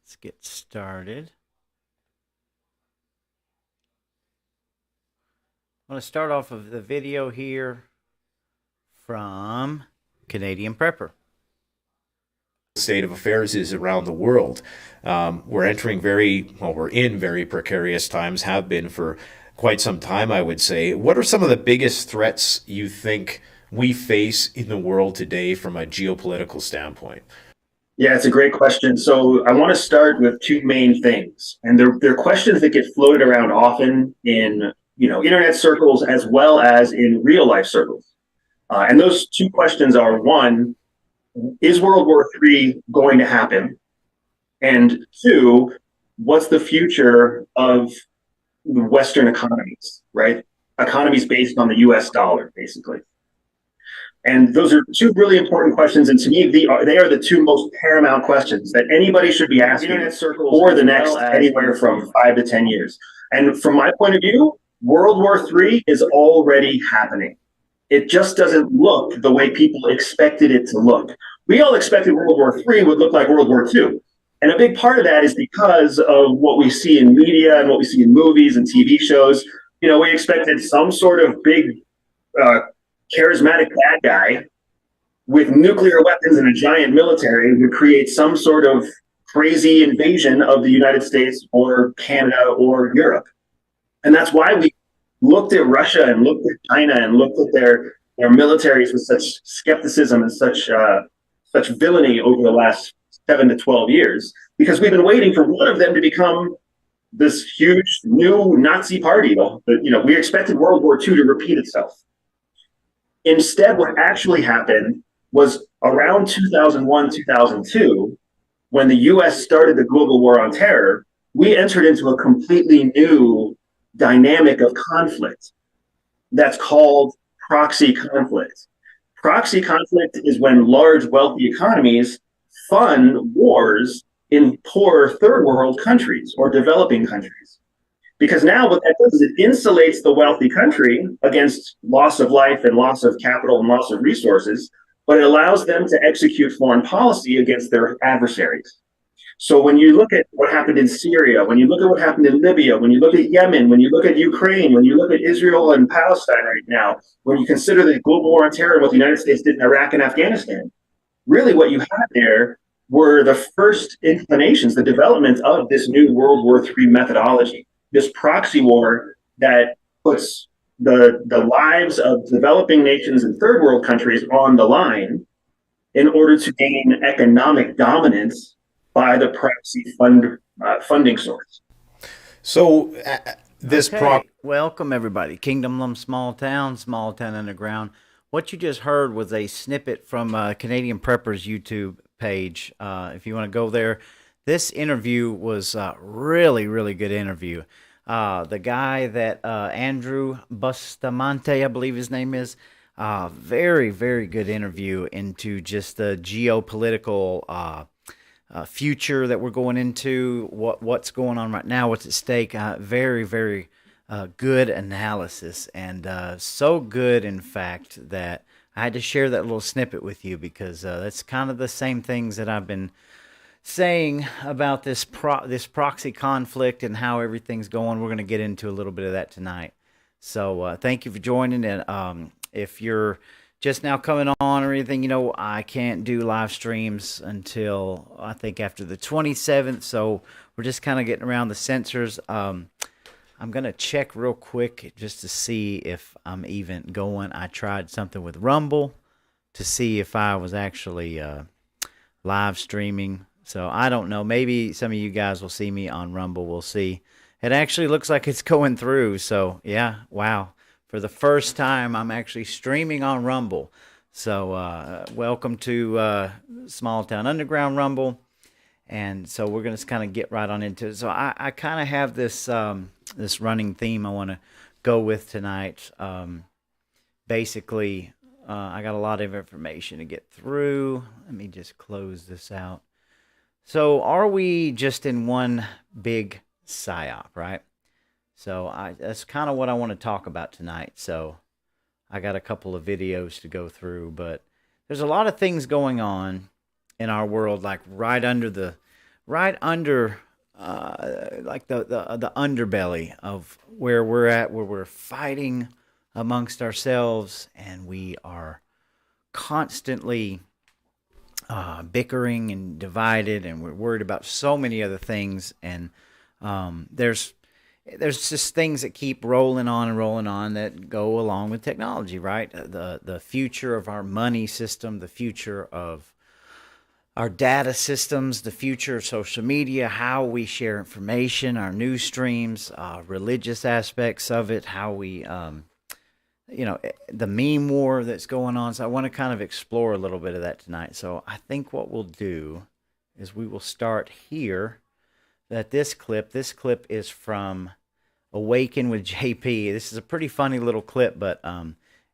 Let's get started. I'm going to start off of the video here from Canadian Prepper. State of affairs is around the world. We're entering we're in very precarious times, have been for quite some time, I would say. What are some of the biggest threats you think we face in the world today from a geopolitical standpoint? Yeah, it's a great question. So I want to start with two main things, and they're questions that get floated around often in internet circles as well as in real life circles. And those two questions are: one, is World War III going to happen? And two, what's the future of the Western economies? Right, economies based on the U.S. dollar, basically. And those are two really important questions. And to me, they are the two most paramount questions that anybody should be asking for the next anywhere from 5 to 10 years. And from my point of view, World War III is already happening. It just doesn't look the way people expected it to look. We all expected World War III would look like World War II. And a big part of that is because of what we see in media and what we see in movies and TV shows. We expected some sort of big uh, charismatic bad guy with nuclear weapons and a giant military would create some sort of crazy invasion of the United States or Canada or Europe. And that's why we looked at Russia and looked at China and looked at their militaries with such skepticism and such villainy over the last 7 to 12 years, because we've been waiting for one of them to become this huge new Nazi party. We expected World War II to repeat itself. Instead, what actually happened was around 2001, 2002, when the US started the global war on terror, we entered into a completely new dynamic of conflict that's called proxy conflict. Proxy conflict is when large, wealthy economies fund wars in poor third world countries or developing countries. Because now what that does is it insulates the wealthy country against loss of life and loss of capital and loss of resources, but it allows them to execute foreign policy against their adversaries. So when you look at what happened in Syria, when you look at what happened in Libya, when you look at Yemen, when you look at Ukraine, when you look at Israel and Palestine right now, when you consider the global war on terror and what the United States did in Iraq and Afghanistan, really what you had there were the first inclinations, the development of this new World War III methodology, this proxy war that puts the lives of developing nations and third world countries on the line in order to gain economic dominance by the proxy funding source. So, this Okay, welcome everybody. Kingdom Lum Small Town Underground. What you just heard was a snippet from Canadian Prepper's YouTube page. If you want to go there, this interview was really, really good interview. The guy that Andrew Bustamante, I believe his name is, very, very good interview into just the geopolitical future that we're going into, what's going on right now, what's at stake. Very, very good analysis, and so good, in fact, that I had to share that little snippet with you because that's kind of the same things that I've been saying about this proxy conflict and how everything's going. We're going to get into a little bit of that tonight. So thank you for joining. And if you're just now coming on or anything, I can't do live streams until I think after the 27th. So we're just kind of getting around the censors. I'm going to check real quick just to see if I'm even going. I tried something with Rumble to see if I was actually live streaming. So I don't know. Maybe some of you guys will see me on Rumble. We'll see. It actually looks like it's going through. So, yeah, wow. For the first time, I'm actually streaming on Rumble. So welcome to Small Town Underground Rumble. And so we're going to kind of get right on into it. So I kind of have this this running theme I want to go with tonight. Basically, I got a lot of information to get through. Let me just close this out. So are we just in one big psyop, right? So that's kind of what I want to talk about tonight. So I got a couple of videos to go through, but there's a lot of things going on in our world, like right under right under like the underbelly of where we're at, where we're fighting amongst ourselves, and we are constantly bickering and divided, and we're worried about so many other things. And there's just things that keep rolling on and rolling on that go along with technology, right? The future of our money system, the future of our data systems, the future of social media, how we share information, our news streams, religious aspects of it, how we, the meme war that's going on. So I want to kind of explore a little bit of that tonight. So I think what we'll do is we will start here. This clip is from Awaken with JP. This is a pretty funny little clip, but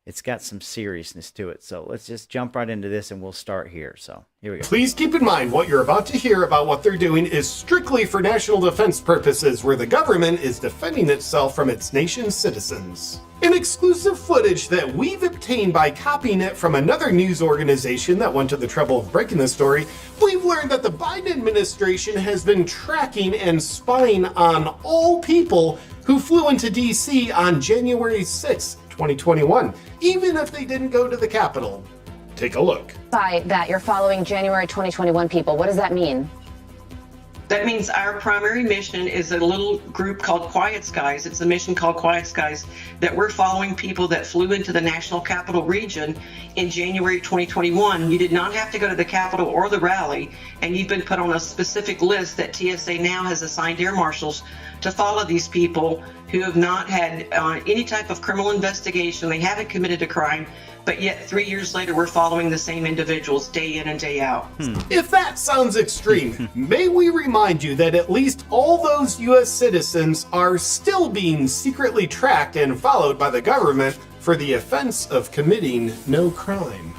it's got some seriousness to it. So let's just jump right into this and we'll start here. So here we go. Please keep in mind what you're about to hear about what they're doing is strictly for national defense purposes, where the government is defending itself from its nation's citizens. In exclusive footage that we've obtained by copying it from another news organization that went to the trouble of breaking the story, we've learned that the Biden administration has been tracking and spying on all people who flew into D.C. on January 6th, 2021, even if they didn't go to the Capitol. Take a look. By that, you're following January 2021 people. What does that mean? That means our primary mission is a little group called Quiet Skies. It's a mission called Quiet Skies that we're following people that flew into the National Capital Region in January 2021. You did not have to go to the Capitol or the rally, and you've been put on a specific list that TSA now has assigned air marshals to follow these people who have not had any type of criminal investigation. They haven't committed a crime, but yet 3 years later, we're following the same individuals day in and day out. If that sounds extreme, may we remind you that at least all those U.S. citizens are still being secretly tracked and followed by the government for the offense of committing no crime.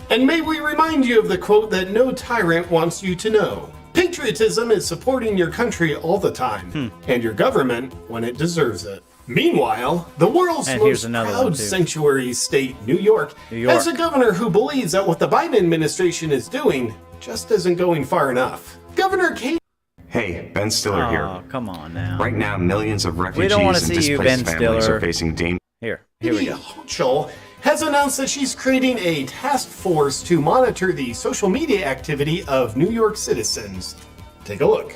And may we remind you of the quote that no tyrant wants you to know. Patriotism is supporting your country all the time, and your government when it deserves it. Meanwhile, the world's And most here's another one, proud too. sanctuary state, New York, has a governor who believes that what the Biden administration is doing just isn't going far enough. Governor Kate. Hey, Ben Stiller Oh, here. come on now. Right now, millions of refugees don't wanna and see you, displaced Ben families Stiller. are facing danger. Here we go. Hochul has announced that she's creating a task force to monitor the social media activity of New York citizens. Take a look.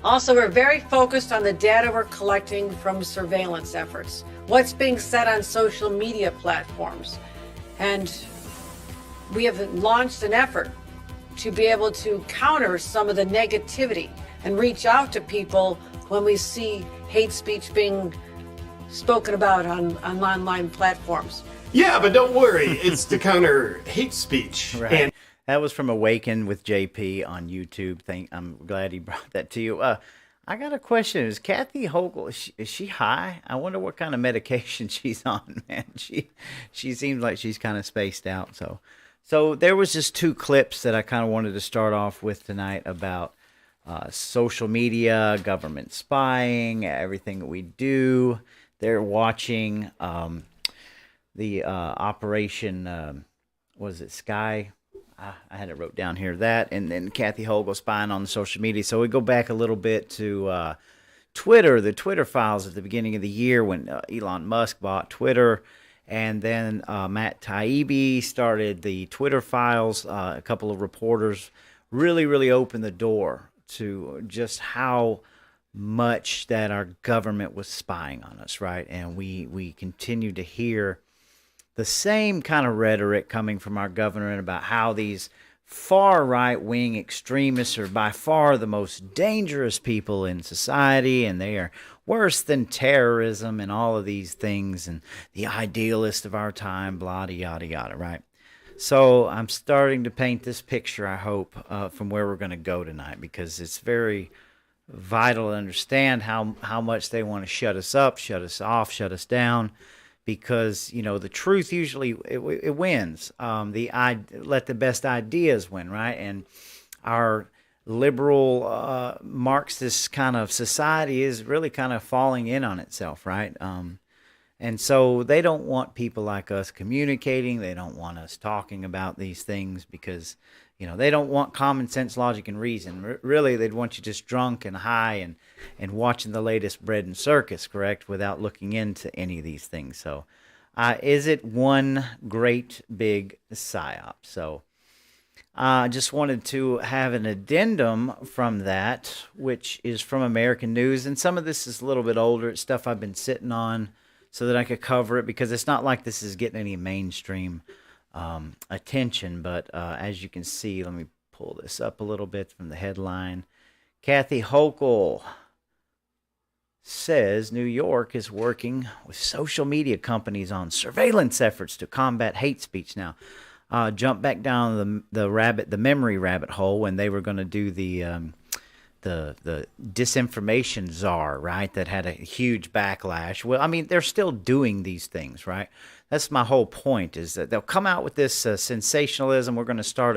Also, we're very focused on the data we're collecting from surveillance efforts, what's being said on social media platforms. And we have launched an effort to be able to counter some of the negativity and reach out to people when we see hate speech being spoken about on online platforms. Yeah, but don't worry, it's to counter hate speech. Right. And That was from Awaken with JP on YouTube. I'm glad he brought that to you. I got a question. Is Kathy Hochul, is she high? I wonder what kind of medication she's on, man. She seems like she's kind of spaced out. So there was just two clips that I kind of wanted to start off with tonight about social media, government spying, everything that we do. They're watching the Operation, was it Sky? I had it wrote down here, that, and then Kathy Hochul spying on the social media. So we go back a little bit to Twitter, the Twitter files at the beginning of the year when Elon Musk bought Twitter, and then Matt Taibbi started the Twitter files. A couple of reporters really opened the door to just how much that our government was spying on us, right? And we continue to hear the same kind of rhetoric coming from our government about how these far right-wing extremists are by far the most dangerous people in society, and they are worse than terrorism and all of these things, and the idealist of our time, blah, yada, yada, right? So I'm starting to paint this picture, I hope, from where we're going to go tonight, because it's very vital to understand how much they want to shut us up, shut us off, shut us down, because, you know, the truth usually it wins. Let the best ideas win, right? And our liberal Marxist kind of society is really kind of falling in on itself, right? And so they don't want people like us communicating. They don't want us talking about these things because, They don't want common sense, logic, and reason. Really, they'd want you just drunk and high and watching the latest bread and circus, correct, without looking into any of these things. So, is it one great big psyop? So, I just wanted to have an addendum from that, which is from American News. And some of this is a little bit older. It's stuff I've been sitting on so that I could cover it, because it's not like this is getting any mainstream attention. But as you can see, let me pull this up a little bit from the headline. Kathy Hochul says New York is working with social media companies on surveillance efforts to combat hate speech. Now, jump back down the memory rabbit hole when they were going to do the disinformation czar, right? That had a huge backlash. Well, I mean, they're still doing these things, right? That's my whole point, is that they'll come out with this sensationalism. We're going to start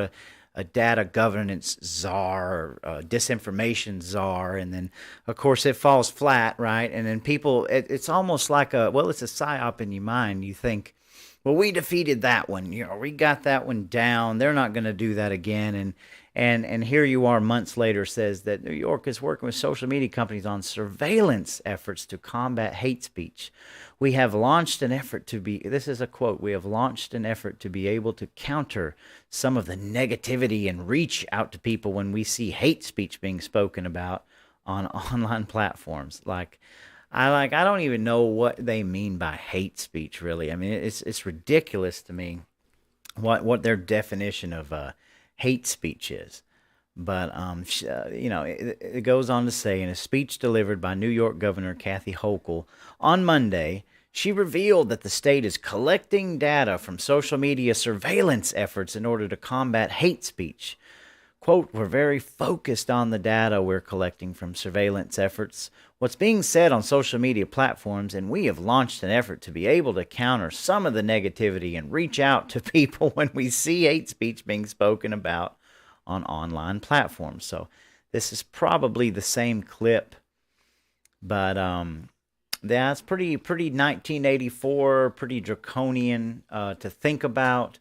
a data governance czar, disinformation czar, and then, of course, it falls flat, right? And then people, it's almost like it's a psyop in your mind. You think, well, we defeated that one. We got that one down. They're not going to do that again. And here you are months later, says that New York is working with social media companies on surveillance efforts to combat hate speech. We have launched an effort this is a quote, we have launched an effort to be able to counter some of the negativity and reach out to people when we see hate speech being spoken about on online platforms. I don't even know what they mean by hate speech, really. I mean, it's ridiculous to me what their definition of hate speech is. But it goes on to say, in a speech delivered by New York Governor Kathy Hochul on Monday, she revealed that the state is collecting data from social media surveillance efforts in order to combat hate speech. Quote, we're very focused on the data we're collecting from surveillance efforts, what's being said on social media platforms, and we have launched an effort to be able to counter some of the negativity and reach out to people when we see hate speech being spoken about on online platforms. So this is probably the same clip, but that's pretty 1984, pretty draconian to think about.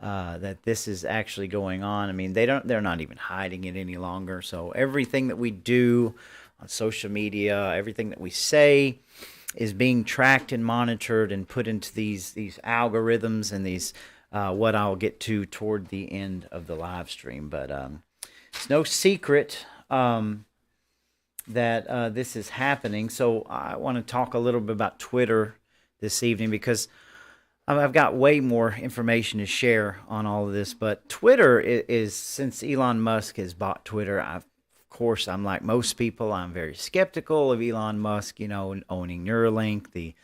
That this is actually going on. I mean, they're not even hiding it any longer. So everything that we do on social media, everything that we say is being tracked and monitored and put into these algorithms and these what I'll get to toward the end of the live stream. But it's no secret that this is happening. So I want to talk a little bit about Twitter this evening, because I've got way more information to share on all of this. But Twitter is since Elon Musk has bought Twitter, of course, I'm like most people, I'm very skeptical of Elon Musk, owning Neuralink, the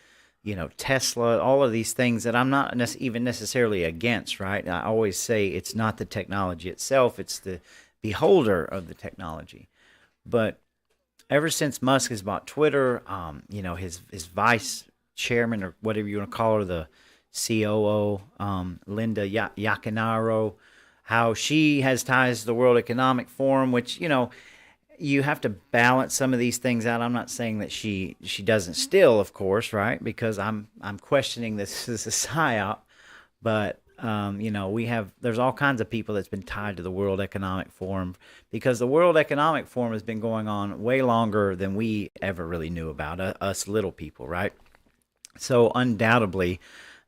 Tesla, all of these things that I'm not even necessarily against, right? I always say it's not the technology itself, it's the beholder of the technology. But ever since Musk has bought Twitter, his vice chairman, or whatever you want to call her, the COO, Linda Yaccanaro, how she has ties to the World Economic Forum, which, you have to balance some of these things out. I'm not saying that she doesn't still, of course, right? Because I'm questioning this as a psyop, but there's all kinds of people that's been tied to the World Economic Forum, because the World Economic Forum has been going on way longer than we ever really knew about, us little people, right? So undoubtedly,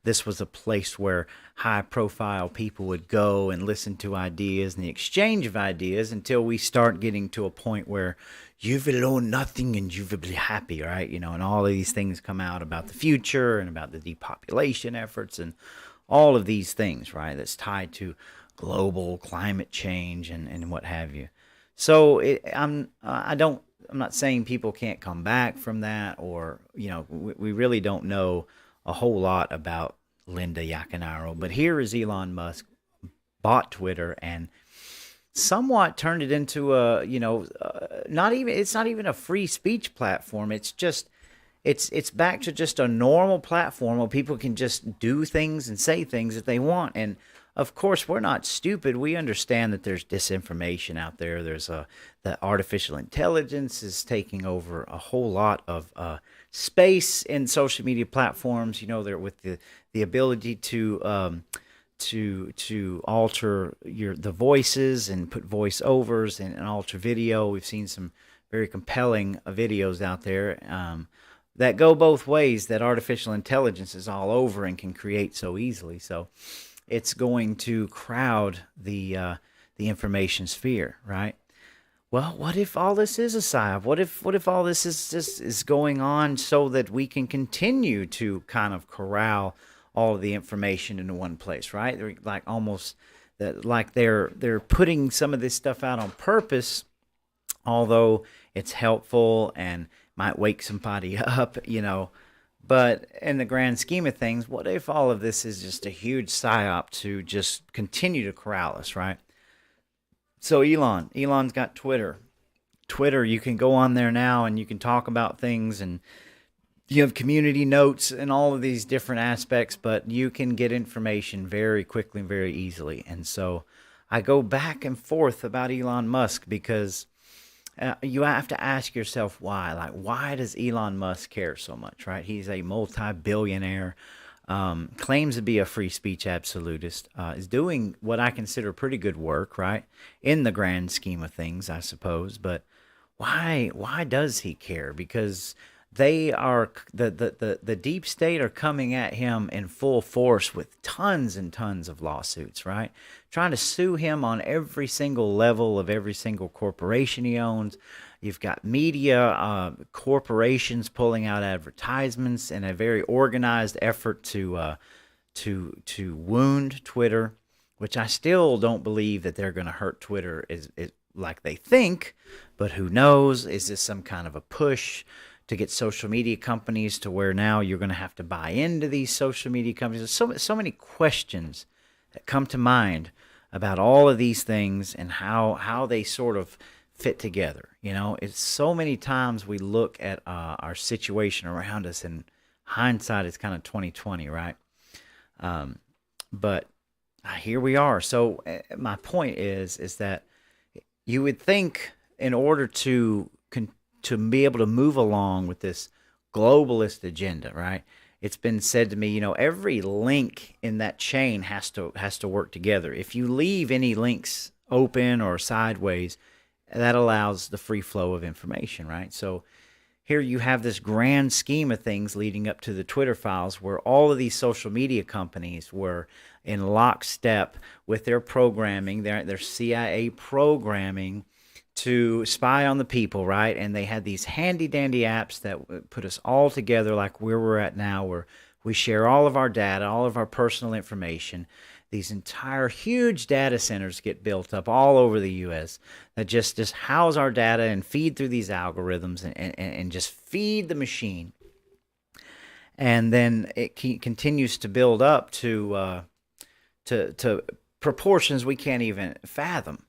this was a place where high-profile people would go and listen to ideas and the exchange of ideas until we start getting to a point where you will own nothing and you will be happy, right? And all of these things come out about the future and about the depopulation efforts and all of these things, right? That's tied to global climate change and what have you. So I'm not saying people can't come back from that, or we really don't know a whole lot about Linda Yaccanaro. But here is Elon Musk bought Twitter and somewhat turned it into it's not even a free speech platform. It's just it's back to just a normal platform where people can just do things and say things that they want. And of course, we're not stupid. We understand that there's disinformation out there. There's that artificial intelligence is taking over a whole lot of space in social media platforms. There with the ability to to alter the voices and put voiceovers and alter video. We've seen some very compelling videos out there that go both ways, that artificial intelligence is all over and can create so easily. So it's going to crowd the information sphere, right? Well, what if all this is a psyop? What if all this is going on so that we can continue to kind of corral all of the information into one place, right? They're like almost that, like they're putting some of this stuff out on purpose, although it's helpful and might wake somebody up, But in the grand scheme of things, what if all of this is just a huge psyop to just continue to corral us, right? So Elon's got Twitter. Twitter, you can go on there now and you can talk about things, and you have community notes and all of these different aspects, but you can get information very quickly and very easily. And so I go back and forth about Elon Musk because you have to ask yourself why. Like, why does Elon Musk care so much, right? He's a multi-billionaire, claims to be a free speech absolutist, is doing what I consider pretty good work, right? In the grand scheme of things, I suppose. But why does he care? Because they are the deep state are coming at him in full force with tons and tons of lawsuits, right? Trying to sue him on every single level of every single corporation he owns. You've got media corporations pulling out advertisements in a very organized effort to wound Twitter, which I still don't believe that they're going to hurt Twitter is like they think, but who knows? Is this some kind of a push to get social media companies to where now you're going to have to buy into these social media companies? There's so many questions that come to mind about all of these things and how they sort of fit together. It's so many times we look at our situation around us, and hindsight is kind of 2020, right? But here we are. So my point is that you would think in order to be able to move along with this globalist agenda, right? It's been said to me, every link in that chain has to work together. If you leave any links open or sideways, that allows the free flow of information, right? So here you have this grand scheme of things leading up to the Twitter files, where all of these social media companies were in lockstep with their programming, their CIA programming to spy on the people, right? And they had these handy-dandy apps that put us all together like where we're at now, where we share all of our data, all of our personal information. These entire huge data centers get built up all over the U.S. that just house our data and feed through these algorithms and just feed the machine. And then it continues to build up to proportions we can't even fathom.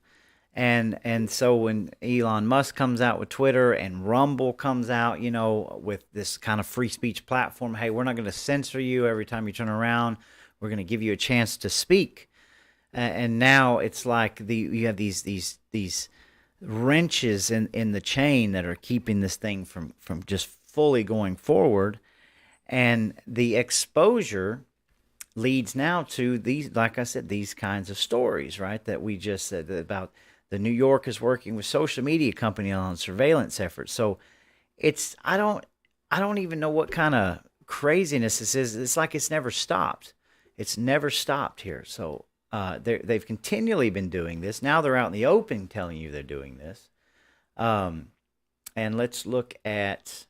And so when Elon Musk comes out with Twitter and Rumble comes out, with this kind of free speech platform, hey, we're not going to censor you every time you turn around. We're going to give you a chance to speak. And now it's like you have these wrenches in the chain that are keeping this thing from just fully going forward. And the exposure leads now to these, like I said, these kinds of stories, right? That we just said about the New York is working with social media company on surveillance efforts. So I don't even know what kind of craziness this is. It's like it's never stopped. It's never stopped here. So they've continually been doing this. Now they're out in the open telling you they're doing this. And let's look at,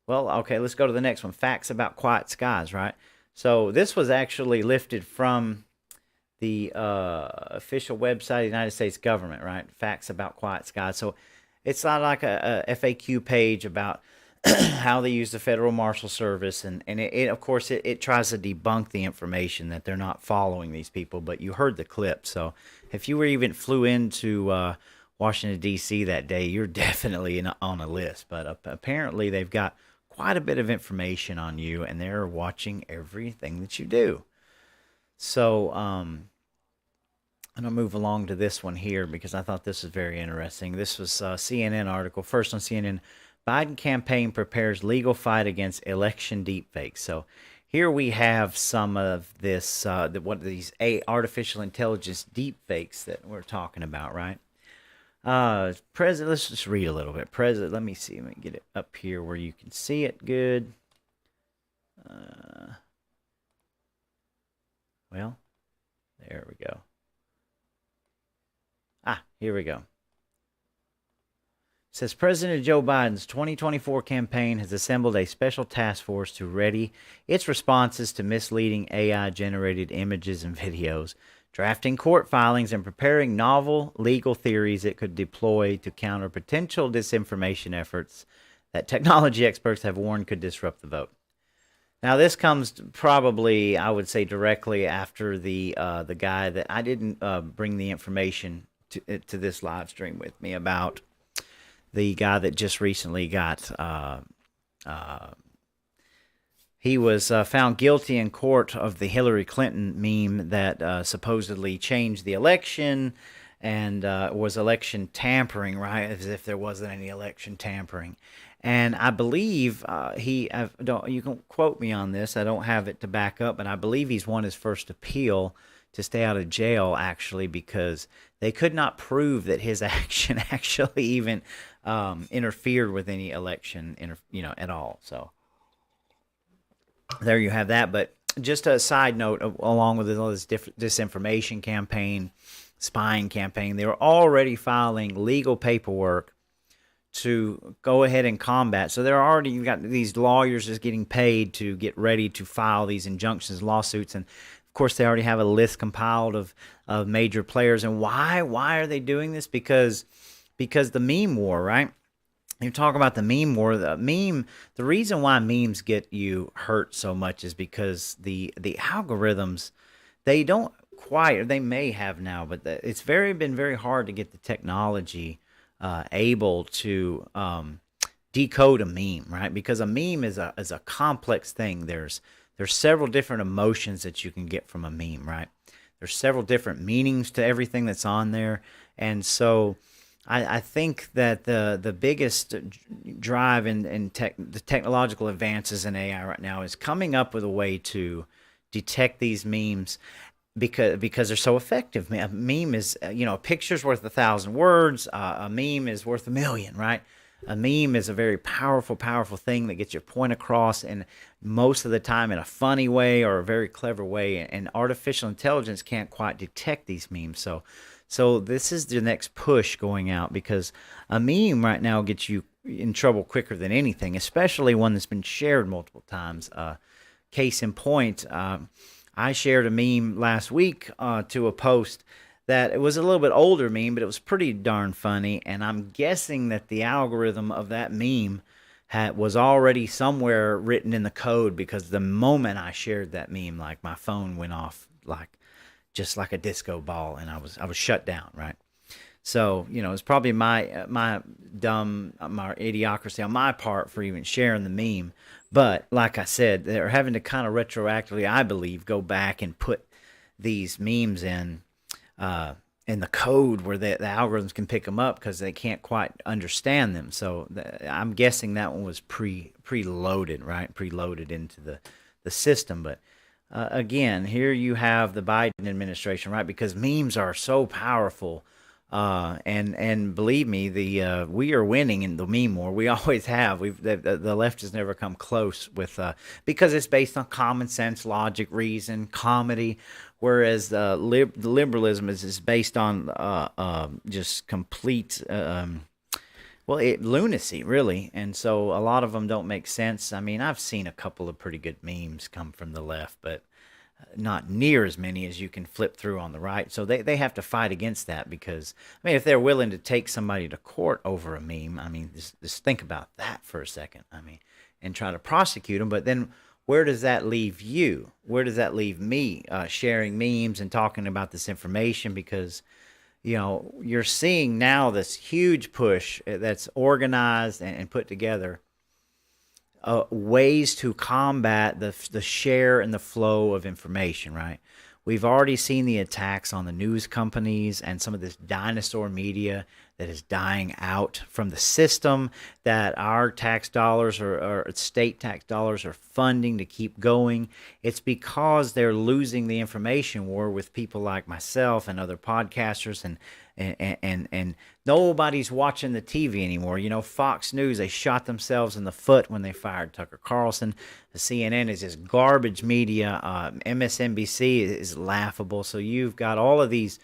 let's go to the next one. Facts about quiet skies, right? So this was actually lifted from the official website of the United States government, right? Facts about quiet skies. So it's not like a FAQ page about how they use the Federal Marshal Service, and it of course it tries to debunk the information that they're not following these people, but you heard the clip. So if you flew into Washington D.C. that day, you're definitely on a list. But apparently they've got quite a bit of information on you, and they're watching everything that you do. So I'm gonna move along to this one here because I thought this was very interesting. This was a CNN article, first on CNN. Biden campaign prepares legal fight against election deepfakes. So here we have some of this, what are these artificial intelligence deep fakes that we're talking about, right? President, let's just read a little bit. President, let me see. Let me get it up here where you can see it good. Well, there we go. Here we go. It says President Joe Biden's 2024 campaign has assembled a special task force to ready its responses to misleading AI-generated images and videos, drafting court filings, and preparing novel legal theories it could deploy to counter potential disinformation efforts that technology experts have warned could disrupt the vote. Now, this comes probably, I would say, directly after the guy that I didn't bring the information to this live stream with me about the guy that just recently got he was found guilty in court of the Hillary Clinton meme that supposedly changed the election and was election tampering, right? As if there wasn't any election tampering. And I believe you can quote me on this. I don't have it to back up, but I believe he's won his first appeal to stay out of jail, actually, because they could not prove that his action actually even interfered with any election, at all. So there you have that. But just a side note, along with all this disinformation campaign, spying campaign, they were already filing legal paperwork to go ahead and combat. So you've got these lawyers just getting paid to get ready to file these injunctions, lawsuits, and of course they already have a list compiled of major players. And why are they doing this? Because the meme war, right? You talk about the meme war. The reason why memes get you hurt so much is because the algorithms, they don't quite, or they may have now, but it's been very hard to get the technology able to decode a meme, right? Because a meme is a complex thing. There's several different emotions that you can get from a meme, right? There's several different meanings to everything that's on there, and so I think that the biggest drive in the technological advances in AI right now is coming up with a way to detect these memes because they're so effective. A meme is, a picture's worth 1,000 words. A meme is worth 1,000,000, right? A meme is a very powerful thing that gets your point across, and most of the time in a funny way or a very clever way. And artificial intelligence can't quite detect these memes. So this is the next push going out, because a meme right now gets you in trouble quicker than anything, especially one that's been shared multiple times. Case in point, I shared a meme last week to a post that it was a little bit older meme, but it was pretty darn funny. And I'm guessing that the algorithm of that meme was already somewhere written in the code, because the moment I shared that meme, like my phone went off just like a disco ball, and I was shut down, right? So, it's probably my idiocracy on my part for even sharing the meme. But like I said, they're having to kind of retroactively, I believe, go back and put these memes in the code where the algorithms can pick them up, because they can't quite understand them. So I'm guessing that one was preloaded, right? Preloaded into the system. But again, here you have the Biden administration, right? Because memes are so powerful. And believe me, we are winning in the meme war. We always have. The left has never come close with because it's based on common sense, logic, reason, comedy, whereas liberalism is based on just complete lunacy, really. And so a lot of them don't make sense. I mean, I've seen a couple of pretty good memes come from the left, but not near as many as you can flip through on the right. So they have to fight against that, because, if they're willing to take somebody to court over a meme, just think about that for a second, and try to prosecute them. But then where does that leave you? Where does that leave me sharing memes and talking about this information? Because, you're seeing now this huge push that's organized and put together, ways to combat the share and the flow of information, right? We've already seen the attacks on the news companies and some of this dinosaur media that is dying out from the system that our tax dollars or state tax dollars are funding to keep going. It's because they're losing the information war with people like myself and other podcasters, and nobody's watching the TV anymore. You know, Fox News, they shot themselves in the foot when they fired Tucker Carlson. The CNN is just garbage media. MSNBC is laughable. So you've got all of these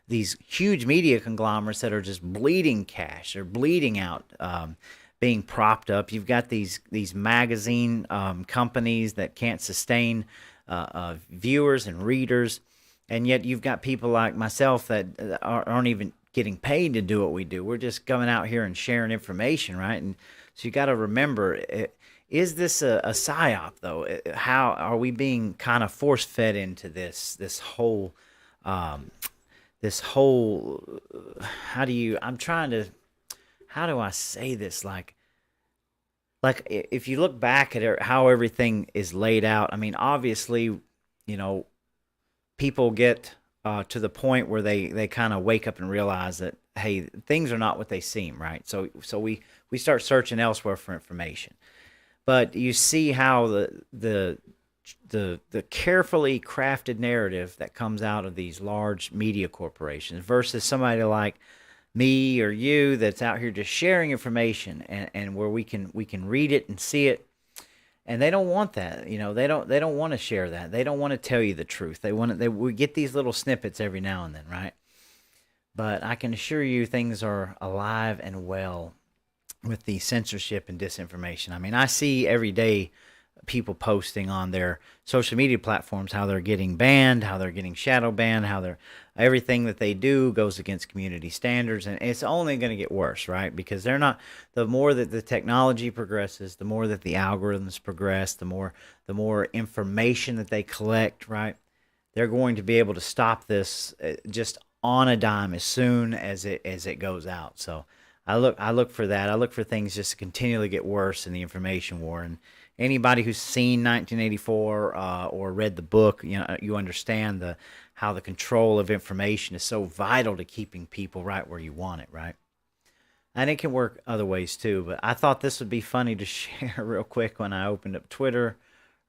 huge media conglomerates that are just bleeding cash. They're bleeding out, being propped up. You've got these magazine companies that can't sustain viewers and readers. And yet you've got people like myself that aren't even getting paid to do what we do. We're just coming out here and sharing information, right? And so you got to remember, is this a psyop, though? How are we being kind of force-fed into this whole, how do I say this? Like if you look back at how everything is laid out, I mean, obviously, you know, people get to the point where they kind of wake up and realize that, hey, things are not what they seem, right? So we start searching elsewhere for information. But you see how the carefully crafted narrative that comes out of these large media corporations versus somebody like me or you that's out here just sharing information and where we can read it and see it. And they don't want that, you know. They don't want to share that. They don't want to tell you the truth. We get these little snippets every now and then, right? But I can assure you, things are alive and well with the censorship and disinformation. I mean, I see every day people posting on their social media platforms how they're getting banned, how they're getting shadow banned, how everything that they do goes against community standards, and it's only going to get worse, right? Because they're not. The more that the technology progresses, the more that the algorithms progress, the more information that they collect, right? They're going to be able to stop this just on a dime as soon as it goes out. So I look for that. I look for things just to continually get worse in the information war. And anybody who's seen 1984 or read the book, you know, you understand how the control of information is so vital to keeping people right where you want it, right? And it can work other ways too. But I thought this would be funny to share real quick when I opened up Twitter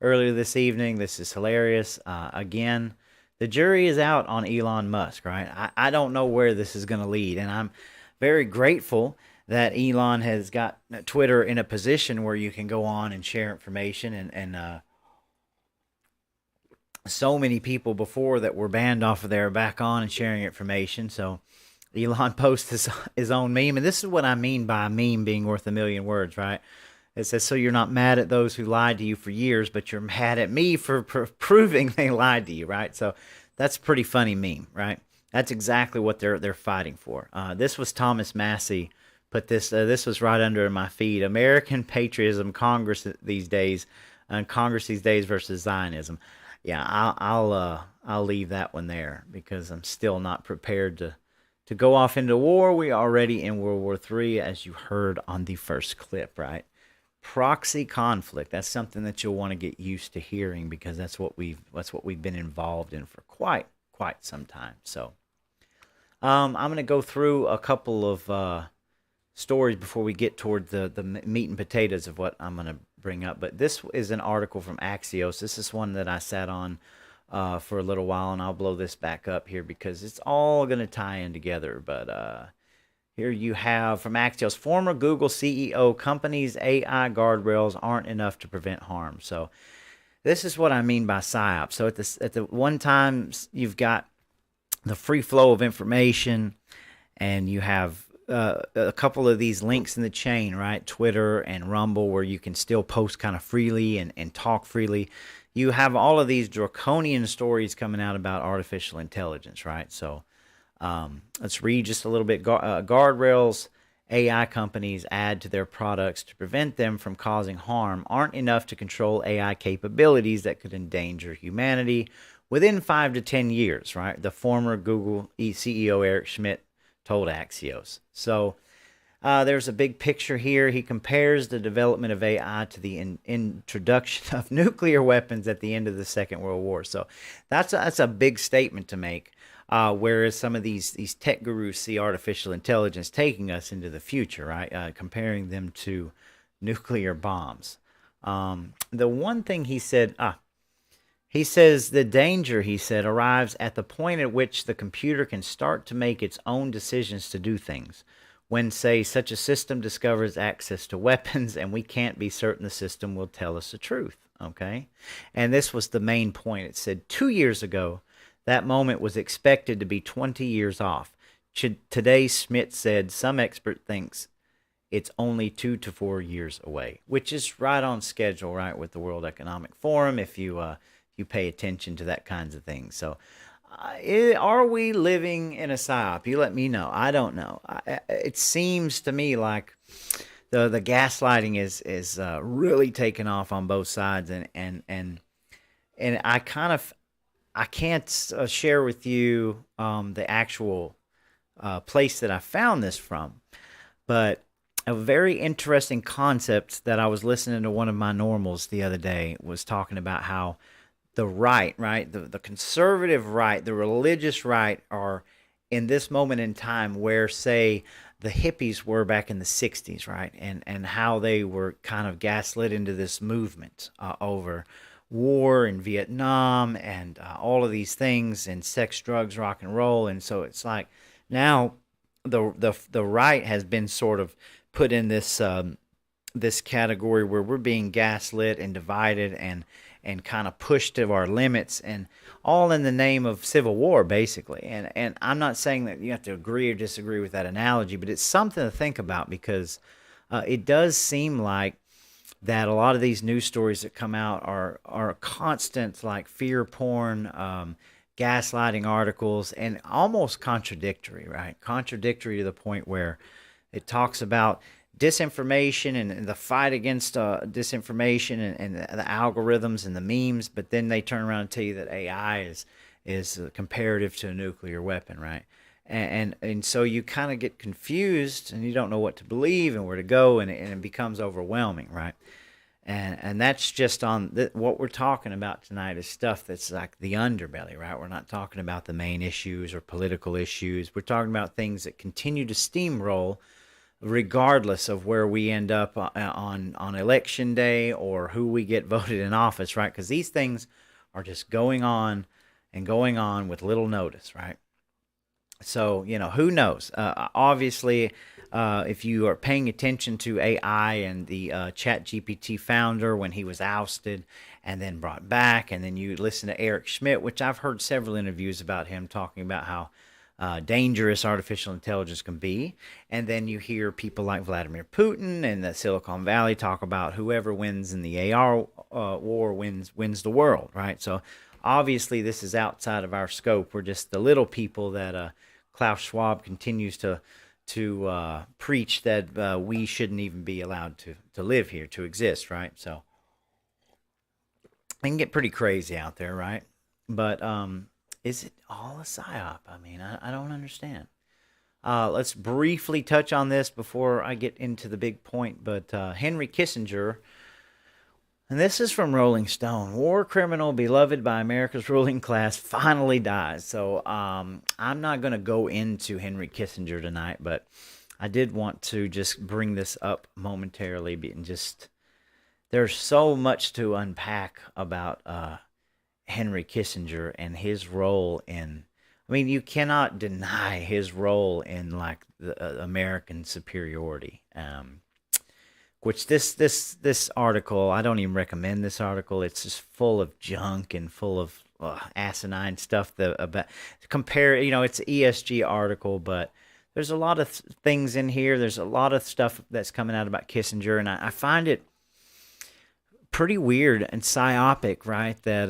earlier this evening. This is hilarious. Again, the jury is out on Elon Musk, right? I don't know where this is going to lead, and I'm very grateful that Elon has got Twitter in a position where you can go on and share information, and so many people before that were banned off of there are back on and sharing information. So Elon posts his own meme, and this is what I mean by a meme being worth a million words, right? It says, so you're not mad at those who lied to you for years, but you're mad at me for proving they lied to you, right? So that's a pretty funny meme, right? That's exactly what they're fighting for. This was Thomas Massey put this. This was right under my feed. American patriotism, Congress these days versus Zionism. Yeah, I'll leave that one there because I'm still not prepared to go off into war. We are already in World War III, as you heard on the first clip, right? Proxy conflict. That's something that you'll want to get used to hearing because that's what we've been involved in for quite some time. So I'm going to go through a couple of stories before we get toward the meat and potatoes of what I'm going to bring up. But this is an article from Axios. This is one that I sat on for a little while, and I'll blow this back up here because it's all going to tie in together. But here you have from Axios, former Google CEO, companies' AI guardrails aren't enough to prevent harm. So this is what I mean by Psyop. So at the one time, you've got the free flow of information, and you have a couple of these links in the chain, right? Twitter and Rumble, where you can still post kind of freely and talk freely. You have all of these draconian stories coming out about artificial intelligence, right? So let's read just a little bit. Guardrails AI companies add to their products to prevent them from causing harm aren't enough to control AI capabilities that could endanger humanity within 5 to 10 years, right? The former Google CEO Eric Schmidt told Axios. So There's a big picture here. He compares the development of AI to the introduction of nuclear weapons at the end of the Second World War. So that's a big statement to make. Whereas some of these tech gurus see artificial intelligence taking us into the future, right? Comparing them to nuclear bombs. The one thing he said, he says the danger, he said, arrives at the point at which the computer can start to make its own decisions to do things. When, say, such a system discovers access to weapons and we can't be certain the system will tell us the truth, okay? And this was the main point. It said 2 years ago, that moment was expected to be 20 years off. Today, Schmidt said, some expert thinks it's only 2 to 4 years away, which is right on schedule, right, with the World Economic Forum, if you pay attention to that kinds of things. So are we living in a psyop? You let me know. I don't know. It seems to me like the gaslighting is really taking off on both sides, and I can't share with you the actual place that I found this from, but a very interesting concept that I was listening to one of my normals the other day was talking about how the right, the conservative right, the religious right are in this moment in time where, say, the hippies were back in the 60s, right? And how they were kind of gaslit into this movement over war in Vietnam and all of these things, and sex, drugs, rock and roll. And so it's like now the right has been sort of put in this this category where we're being gaslit and divided and kind of pushed to our limits, and all in the name of civil war, basically. And I'm not saying that you have to agree or disagree with that analogy, but it's something to think about, because it does seem like that a lot of these news stories that come out are constant, like fear porn, gaslighting articles, and almost contradictory, right? Contradictory to the point where it talks about disinformation and the fight against disinformation and the algorithms and the memes, but then they turn around and tell you that AI is comparative to a nuclear weapon, right? And so you kind of get confused and you don't know what to believe and where to go, and it becomes overwhelming, right? And that's just on what we're talking about tonight is stuff that's like the underbelly, right? We're not talking about the main issues or political issues. We're talking about things that continue to steamroll regardless of where we end up on election day or who we get voted in office, right? Because these things are just going on and going on with little notice, right? So, who knows? Obviously, if you are paying attention to AI and the ChatGPT founder when he was ousted and then brought back, and then you listen to Eric Schmidt, which I've heard several interviews about him talking about how dangerous artificial intelligence can be. And then you hear people like Vladimir Putin and the Silicon Valley talk about whoever wins in the AR war wins the world, right? So obviously this is outside of our scope. We're just the little people that Klaus Schwab continues to preach that we shouldn't even be allowed to live here, to exist, right? So it can get pretty crazy out there, right? But is it all a psyop? I mean, I don't understand. Let's briefly touch on this before I get into the big point. But Henry Kissinger, and this is from Rolling Stone, war criminal beloved by America's ruling class finally dies. So I'm not going to go into Henry Kissinger tonight, but I did want to just bring this up momentarily. And just there's so much to unpack about Henry Kissinger and his role in, I mean, you cannot deny his role in like the American superiority. Which this article, I don't even recommend this article. It's just full of junk and full of asinine stuff about compare. It's an ESG article, but there's a lot of things in here. There's a lot of stuff that's coming out about Kissinger, and I find it pretty weird and psyopic, right? That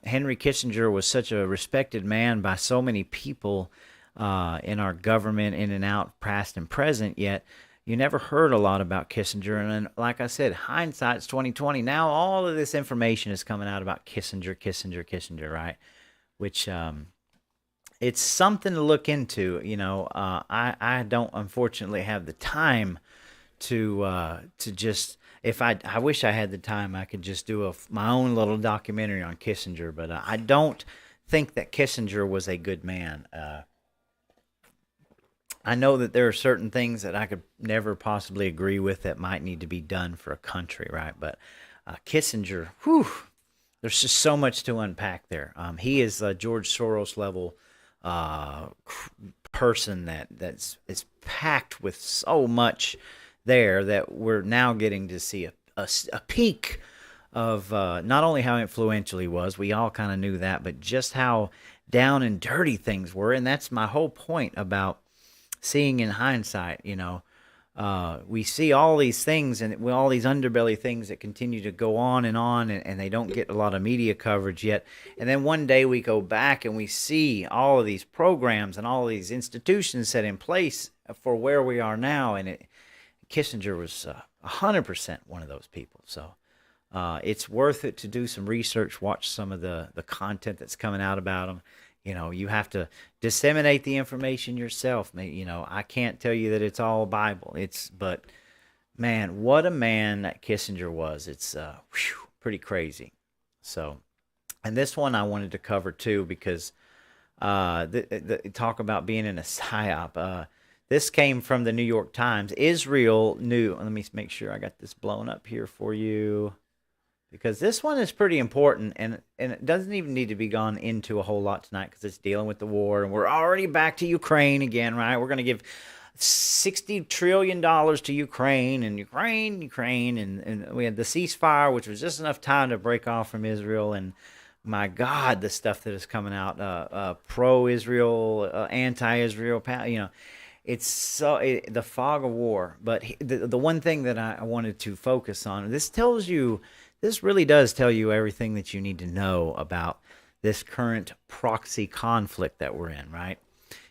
Henry Kissinger was such a respected man by so many people in our government, in and out, past and present, yet you never heard a lot about Kissinger. And then, like I said, hindsight's 2020. Now all of this information is coming out about Kissinger, right? Which it's something to look into. I don't unfortunately have the time to just, if I wish I had the time, I could just do my own little documentary on Kissinger, but I don't think that Kissinger was a good man. I know that there are certain things that I could never possibly agree with that might need to be done for a country, right? But Kissinger, whew, there's just so much to unpack there. He is a George Soros level person that's is packed with so much there that we're now getting to see a peak of not only how influential he was, we all kind of knew that, but just how down and dirty things were. And that's my whole point about seeing in hindsight. We see all these things and all these underbelly things that continue to go on, and they don't get a lot of media coverage yet. And then one day we go back and we see all of these programs and all of these institutions set in place for where we are now. And Kissinger was 100% one of those people. So it's worth it to do some research, watch some of the content that's coming out about him. You have to disseminate the information yourself. I can't tell you that it's all Bible. But man, what a man that Kissinger was. It's pretty crazy. So, and this one I wanted to cover too, because the talk about being in a psyop. This came from the New York Times. Israel knew. Let me make sure I got this blown up here for you, because this one is pretty important, and it doesn't even need to be gone into a whole lot tonight because it's dealing with the war, and we're already back to Ukraine again, right? We're going to give $60 trillion to Ukraine, and and we had the ceasefire, which was just enough time to break off from Israel, and my God, the stuff that is coming out, pro-Israel, anti-Israel, it's the fog of war. But the one thing that I wanted to focus on, this really does tell you everything that you need to know about this current proxy conflict that we're in, right?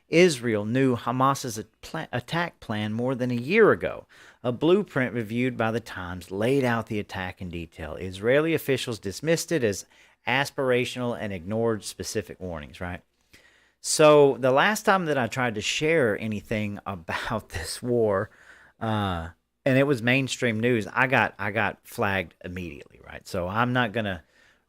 Israel knew Hamas's attack plan more than a year ago. A blueprint reviewed by the Times laid out the attack in detail. Israeli officials dismissed it as aspirational and ignored specific warnings, right? So the last time that I tried to share anything about this war, and it was mainstream news, I got flagged immediately, right? So I'm not going to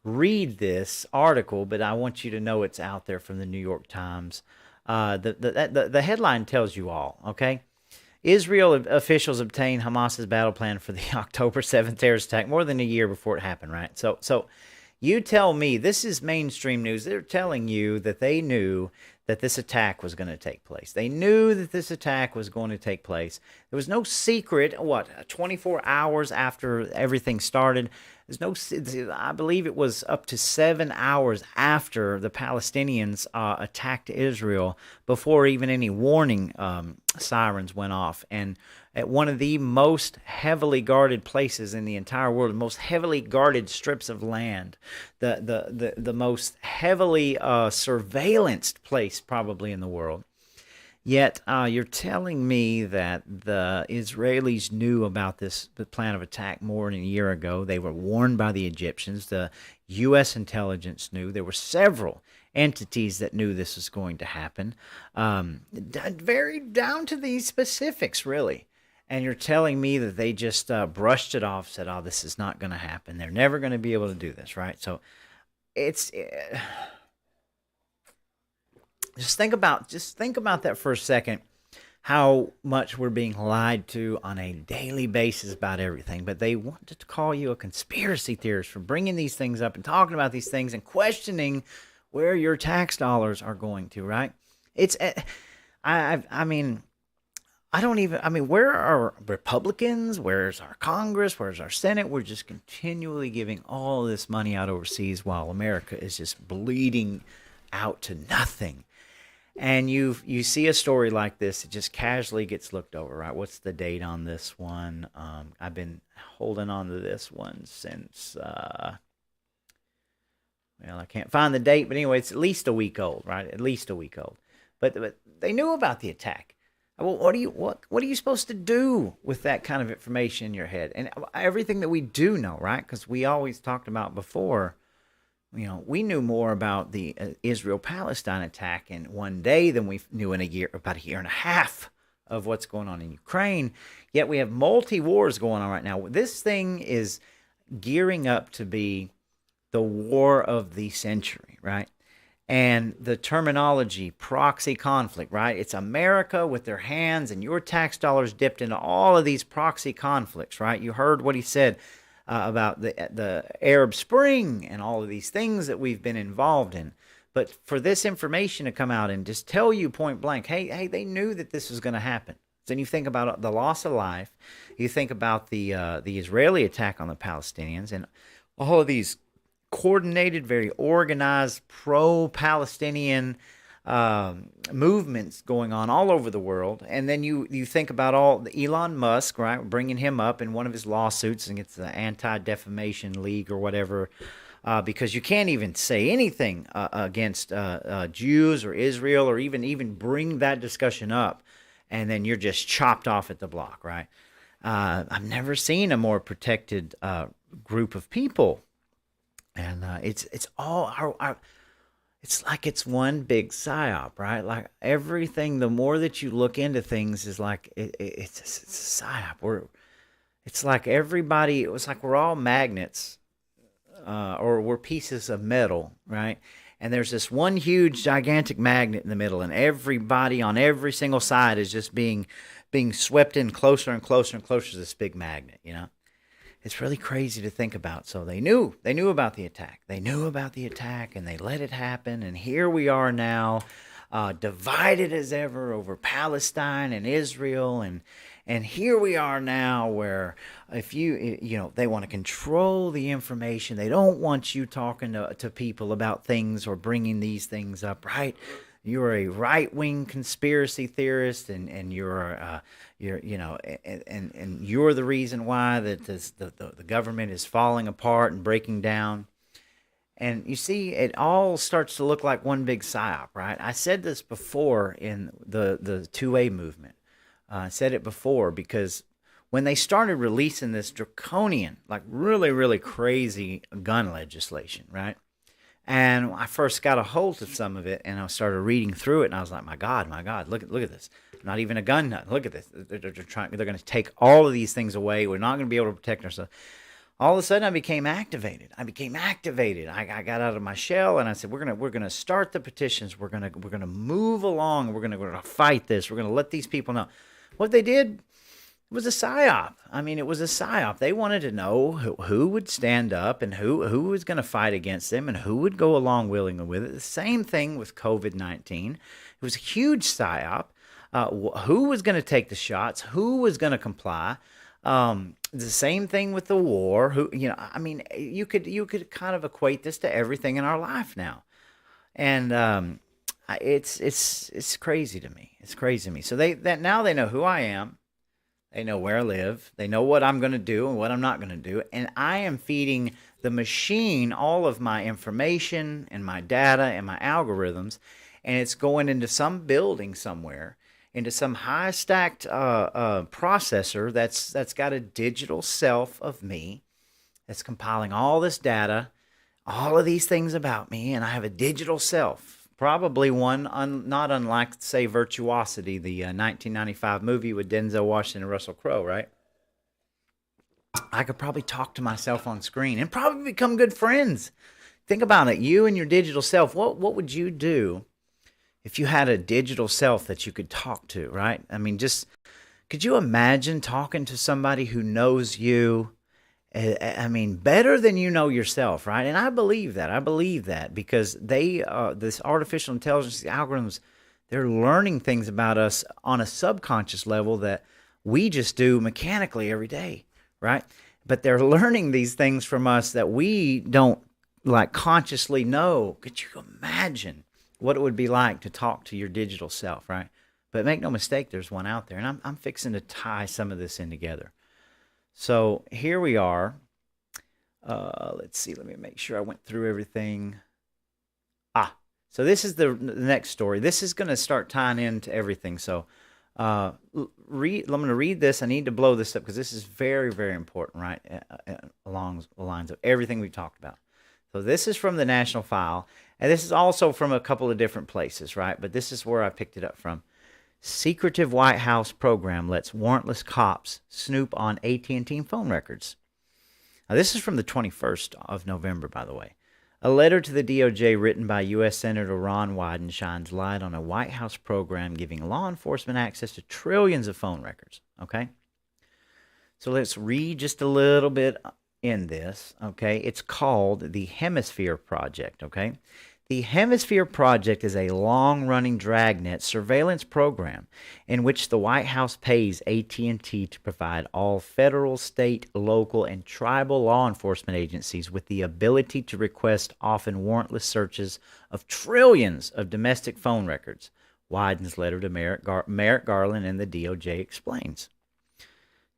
read this article, but I want you to know it's out there from the New York Times. The headline tells you all, okay? Israel officials obtained Hamas's battle plan for the October 7th terrorist attack more than a year before it happened, right? So you tell me, this is mainstream news. They're telling you that they knew that this attack was going to take place. They knew that this attack was going to take place. There was no secret, 24 hours after everything started. I believe it was up to 7 hours after the Palestinians attacked Israel before even any warning sirens went off. And at one of the most heavily guarded places in the entire world, the most heavily guarded strips of land, the most heavily surveillanced place probably in the world. Yet you're telling me that the Israelis knew about the plan of attack more than a year ago. They were warned by the Egyptians. The U.S. intelligence knew. There were several entities that knew this was going to happen, very down to these specifics, really. And you're telling me that they just brushed it off, said, "Oh, this is not going to happen. They're never going to be able to do this," right? So it's. Just think about that for a second, how much we're being lied to on a daily basis about everything. But they wanted to call you a conspiracy theorist for bringing these things up and talking about these things and questioning where your tax dollars are going to, right? It's, where are Republicans? Where's our Congress? Where's our Senate? We're just continually giving all this money out overseas while America is just bleeding out to nothing. And you see a story like this, it just casually gets looked over, right? What's the date on this one? I've been holding on to this one since, I can't find the date, but anyway, it's at least a week old, right? At least a week old. But they knew about the attack. Well, what are you supposed to do with that kind of information in your head? And everything that we do know, right? Because we always talked about before, we knew more about the Israel-Palestine attack in one day than we knew in about a year and a half of what's going on in Ukraine, yet we have multi-wars going on right now. This thing is gearing up to be the war of the century, right? And the terminology, proxy conflict, right? It's America with their hands and your tax dollars dipped into all of these proxy conflicts, right? You heard what he said about the Arab Spring and all of these things that we've been involved in. But for this information to come out and just tell you point blank, hey, they knew that this was going to happen. Then you think about the loss of life. You think about the Israeli attack on the Palestinians and all of these coordinated, very organized, pro-Palestinian movements going on all over the world. And then you think about all the Elon Musk, right, bringing him up in one of his lawsuits against the Anti-Defamation League or whatever, because you can't even say anything against Jews or Israel or even bring that discussion up, and then you're just chopped off at the block, right? I've never seen a more protected group of people. And it's all it's like it's one big psyop, right? Like everything, the more that you look into things, is like it's a psyop. It's like everybody. It was like we're all magnets, or we're pieces of metal, right? And there's this one huge, gigantic magnet in the middle, and everybody on every single side is just being swept in closer and closer and closer to this big magnet, you know. It's really crazy to think about. So they knew about the attack. They knew about the attack, and they let it happen. And here we are now, divided as ever over Palestine and Israel. And here we are now where if they want to control the information. They don't want you talking to people about things or bringing these things up, right? You're a right-wing conspiracy theorist, and you're the reason why that the government is falling apart and breaking down. And you see, it all starts to look like one big psyop, right? I said this before in the 2A movement. I said it before because when they started releasing this draconian, like really, really crazy gun legislation, right? And I first got a hold of some of it, and I started reading through it, and I was like, my God, look at this. Not even a gun nut. Look at this. They're going to take all of these things away. We're not going to be able to protect ourselves. All of a sudden, I became activated. I got out of my shell, and I said, we're gonna start the petitions. We're gonna move along. We're gonna fight this. We're gonna let these people know. What they did was a psyop. I mean, it was a psyop. They wanted to know who would stand up and who was going to fight against them and who would go along willingly with it. The same thing with COVID-19. It was a huge psyop. Who was going to take the shots? Who was going to comply? The same thing with the war. You could kind of equate this to everything in our life now, and it's crazy to me. It's crazy to me. So now they know who I am. They know where I live. They know what I'm going to do and what I'm not going to do. And I am feeding the machine all of my information and my data and my algorithms. And it's going into some building somewhere, into some high-stacked processor that's got a digital self of me that's compiling all this data, all of these things about me. And I have a digital self. Probably one not unlike, say, Virtuosity, the 1995 movie with Denzel Washington and Russell Crowe, right? I could probably talk to myself on screen and probably become good friends. Think about it. You and your digital self, what would you do if you had a digital self that you could talk to, right? I mean, just could you imagine talking to somebody who knows you? I mean, better than you know yourself, right? And I believe that because this artificial intelligence, the algorithms, they're learning things about us on a subconscious level that we just do mechanically every day, right? But they're learning these things from us that we don't like consciously know. Could you imagine what it would be like to talk to your digital self, right? But make no mistake, there's one out there, and I'm fixing to tie some of this in together. So here we are. Let's see. Let me make sure I went through everything. So this is the next story. This is going to start tying into everything. So I'm going to read this. I need to blow this up because this is very, very important, right? Along the lines of everything we've talked about. So this is from the National File, and this is also from a couple of different places, right? But this is where I picked it up from. Secretive White House program lets warrantless cops snoop on AT&T phone records. Now, this is from the 21st of November, by the way. A letter to the DOJ written by U.S. Senator Ron Wyden shines light on a White House program giving law enforcement access to trillions of phone records. Okay? So let's read just a little bit in this. Okay? It's called the Hemisphere Project. Okay? The Hemisphere Project is a long-running dragnet surveillance program in which the White House pays AT&T to provide all federal, state, local, and tribal law enforcement agencies with the ability to request often warrantless searches of trillions of domestic phone records. Wyden's letter to Merrick Garland and the DOJ explains.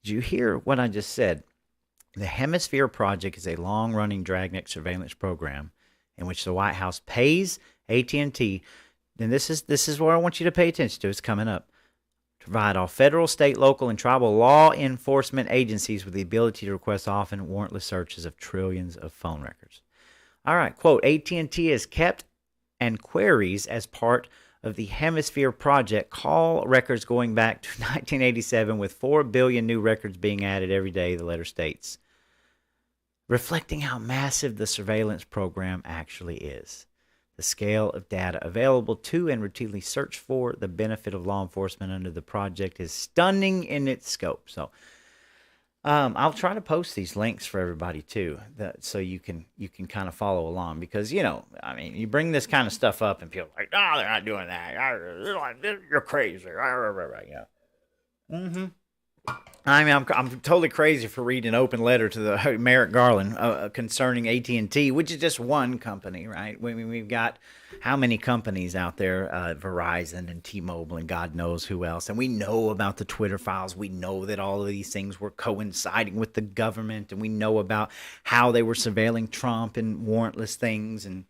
Did you hear what I just said? The Hemisphere Project is a long-running dragnet surveillance program in which the White House pays AT&T, and this is what I want you to pay attention to. It's coming up. To provide all federal, state, local, and tribal law enforcement agencies with the ability to request often warrantless searches of trillions of phone records. All right, quote, AT&T has kept and queries as part of the Hemisphere Project call records going back to 1987 with 4 billion new records being added every day, the letter states, reflecting how massive the surveillance program actually is. The scale of data available to and routinely searched for the benefit of law enforcement under the project is stunning in its scope. So I'll try to post these links for everybody too, so you can kind of follow along, because, you know, I mean, you bring this kind of stuff up and people are like, no, they're not doing that. You're crazy. You know? Mm-hmm. I mean, I'm totally crazy for reading an open letter to the Merrick Garland concerning AT&T, which is just one company, right? We've got how many companies out there, Verizon and T-Mobile and God knows who else. And we know about the Twitter files. We know that all of these things were coinciding with the government, and we know about how they were surveilling Trump and warrantless things. And,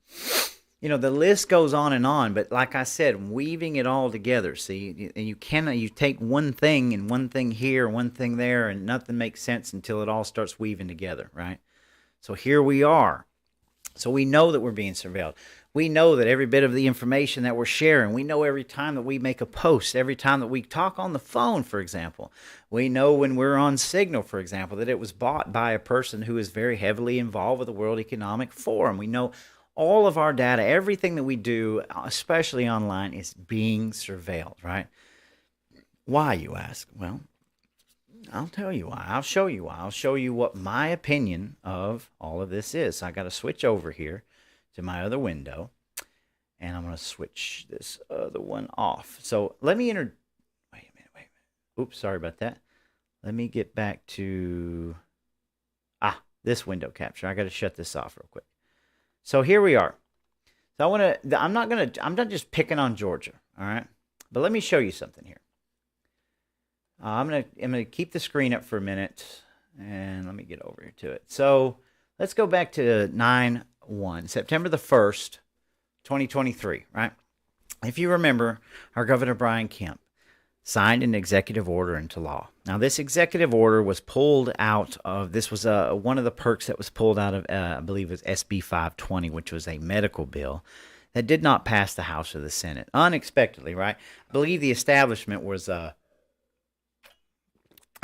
you know, the list goes on, but like I said, weaving it all together, see, and you take one thing and one thing here, one thing there, and nothing makes sense until it all starts weaving together, right? So here we are. So we know that we're being surveilled. We know that every bit of the information that we're sharing, we know every time that we make a post, every time that we talk on the phone, for example. We know when we're on Signal, for example, that it was bought by a person who is very heavily involved with the World Economic Forum. We know all of our data, everything that we do, especially online, is being surveilled, right? Why, you ask? Well, I'll tell you why. I'll show you why. I'll show you what my opinion of all of this is. So I got to switch over here to my other window, and I'm going to switch this other one off. So let me wait a minute. Oops, sorry about that. Let me get back to this window capture. I got to shut this off real quick. So here we are. So I'm not just picking on Georgia, all right? But let me show you something here. I'm gonna keep the screen up for a minute, and let me get over here to it. So let's go back to September the 1st, 2023, right? If you remember, our Governor Brian Kemp signed an executive order into law. Now, this executive order was pulled out of, this was one of the perks that was pulled out of, I believe it was SB 520, which was a medical bill that did not pass the House or the Senate. Unexpectedly, right? I believe the establishment was, they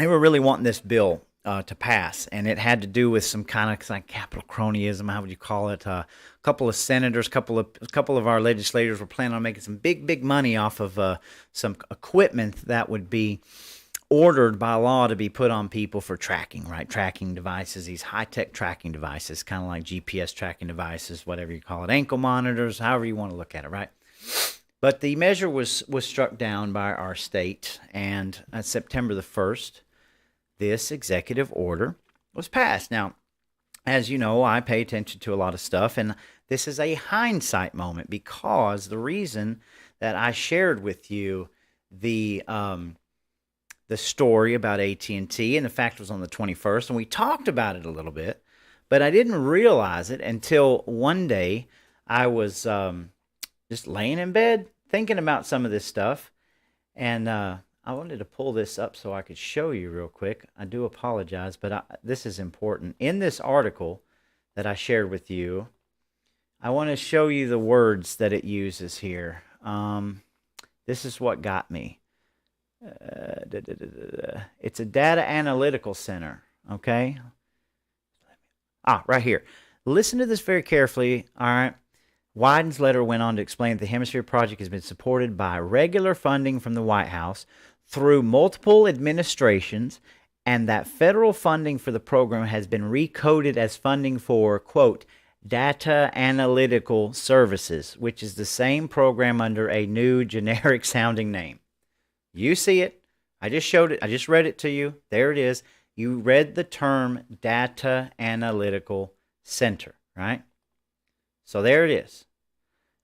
were really wanting this bill to pass, and it had to do with some kind of like capital cronyism, how would you call it? A couple of senators, a couple of our legislators were planning on making some big money off of some equipment that would be ordered by law to be put on people for tracking, right? Tracking devices, these high-tech tracking devices, kind of like GPS tracking devices, whatever you call it, ankle monitors, however you want to look at it, right? But the measure was struck down by our state, and on September the 1st, this executive order was passed. Now, as you know, I pay attention to a lot of stuff, and this is a hindsight moment, because the reason that I shared with you the story about AT&T, and the fact it was on the 21st, and we talked about it a little bit, but I didn't realize it until one day I was just laying in bed thinking about some of this stuff, and I wanted to pull this up so I could show you real quick. I do apologize, but this is important. In this article that I shared with you, I want to show you the words that it uses here. This is what got me. It's a data analytical center. Okay. Right here. Listen to this very carefully. All right. Wyden's letter went on to explain that the Hemisphere Project has been supported by regular funding from the White House through multiple administrations, and that federal funding for the program has been recoded as funding for, quote, data analytical services, which is the same program under a new generic sounding name. You see it. I just showed it. I just read it to you. There it is. You read the term data analytical center, right? So there it is.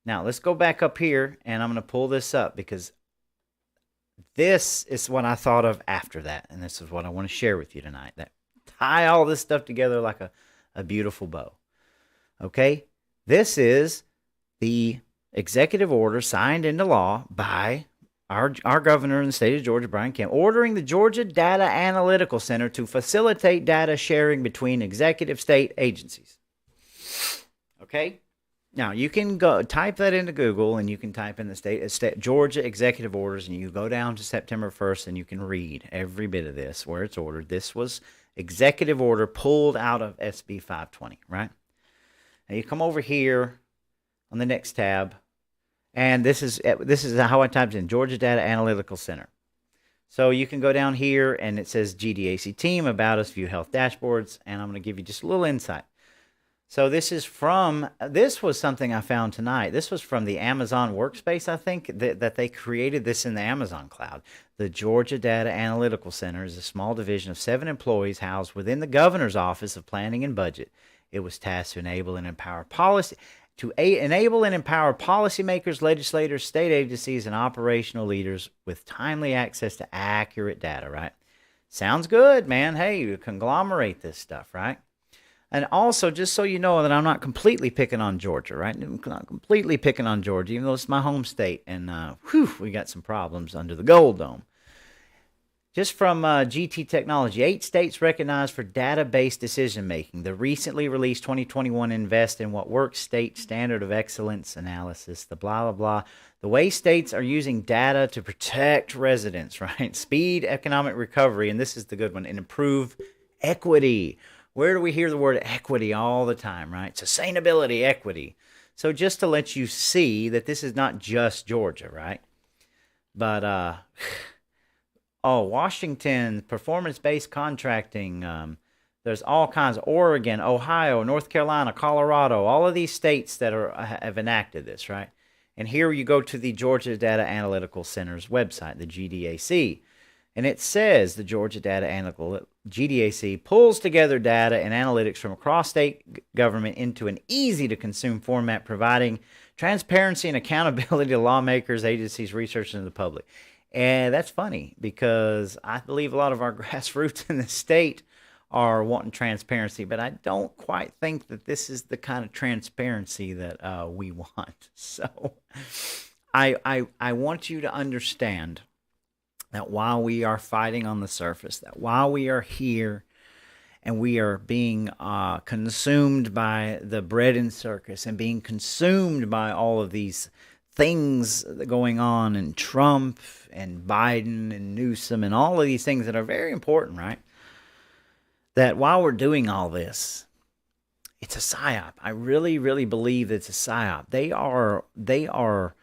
Now let's go back up here, and I'm going to pull this up because this is what I thought of after that, and this is what I want to share with you tonight. That tie all this stuff together like a beautiful bow. Okay? This is the executive order signed into law by our governor in the state of Georgia, Brian Kemp, ordering the Georgia Data Analytical Center to facilitate data sharing between executive state agencies. Okay? Now, you can go type that into Google, and you can type in the state Georgia executive orders, and you go down to September 1st, and you can read every bit of this, where it's ordered. This was executive order pulled out of SB 520, right? Now, you come over here on the next tab, and this is how I typed in Georgia Data Analytical Center. So you can go down here, and it says GDAC team, about us, view health dashboards, and I'm going to give you just a little insight. So this was something I found tonight. This was from the Amazon workspace, I think, that they created this in the Amazon cloud. The Georgia Data Analytical Center is a small division of 7 employees housed within the governor's office of planning and budget. It was tasked to enable and empower policymakers, legislators, state agencies, and operational leaders with timely access to accurate data, right? Sounds good, man. Hey, you conglomerate this stuff, right? And also, just so you know that I'm not completely picking on Georgia, right? I'm not completely picking on Georgia, even though it's my home state. And, we got some problems under the Gold Dome. Just from GT Technology, 8 states recognized for data-based decision-making. The recently released 2021 Invest in What Works State Standard of Excellence Analysis, the blah, blah, blah. The way states are using data to protect residents, right? Speed economic recovery, and this is the good one, and improve equity. Where do we hear the word equity all the time, right? Sustainability, equity. So just to let you see that this is not just Georgia, right? But, Washington, performance-based contracting. There's all kinds of Oregon, Ohio, North Carolina, Colorado, all of these states that have enacted this, right? And here you go to the Georgia Data Analytical Center's website, the GDAC. And it says the Georgia Data Analytical GDAC pulls together data and analytics from across state government into an easy-to-consume format, providing transparency and accountability to lawmakers, agencies, researchers, and the public. And that's funny because I believe a lot of our grassroots in the state are wanting transparency, but I don't quite think that this is the kind of transparency that we want. So I want you to understand that while we are fighting on the surface, that while we are here and we are being consumed by the bread and circus and being consumed by all of these things going on, and Trump and Biden and Newsom and all of these things that are very important, right? That while we're doing all this, it's a psyop. I really, really believe it's a psyop. They are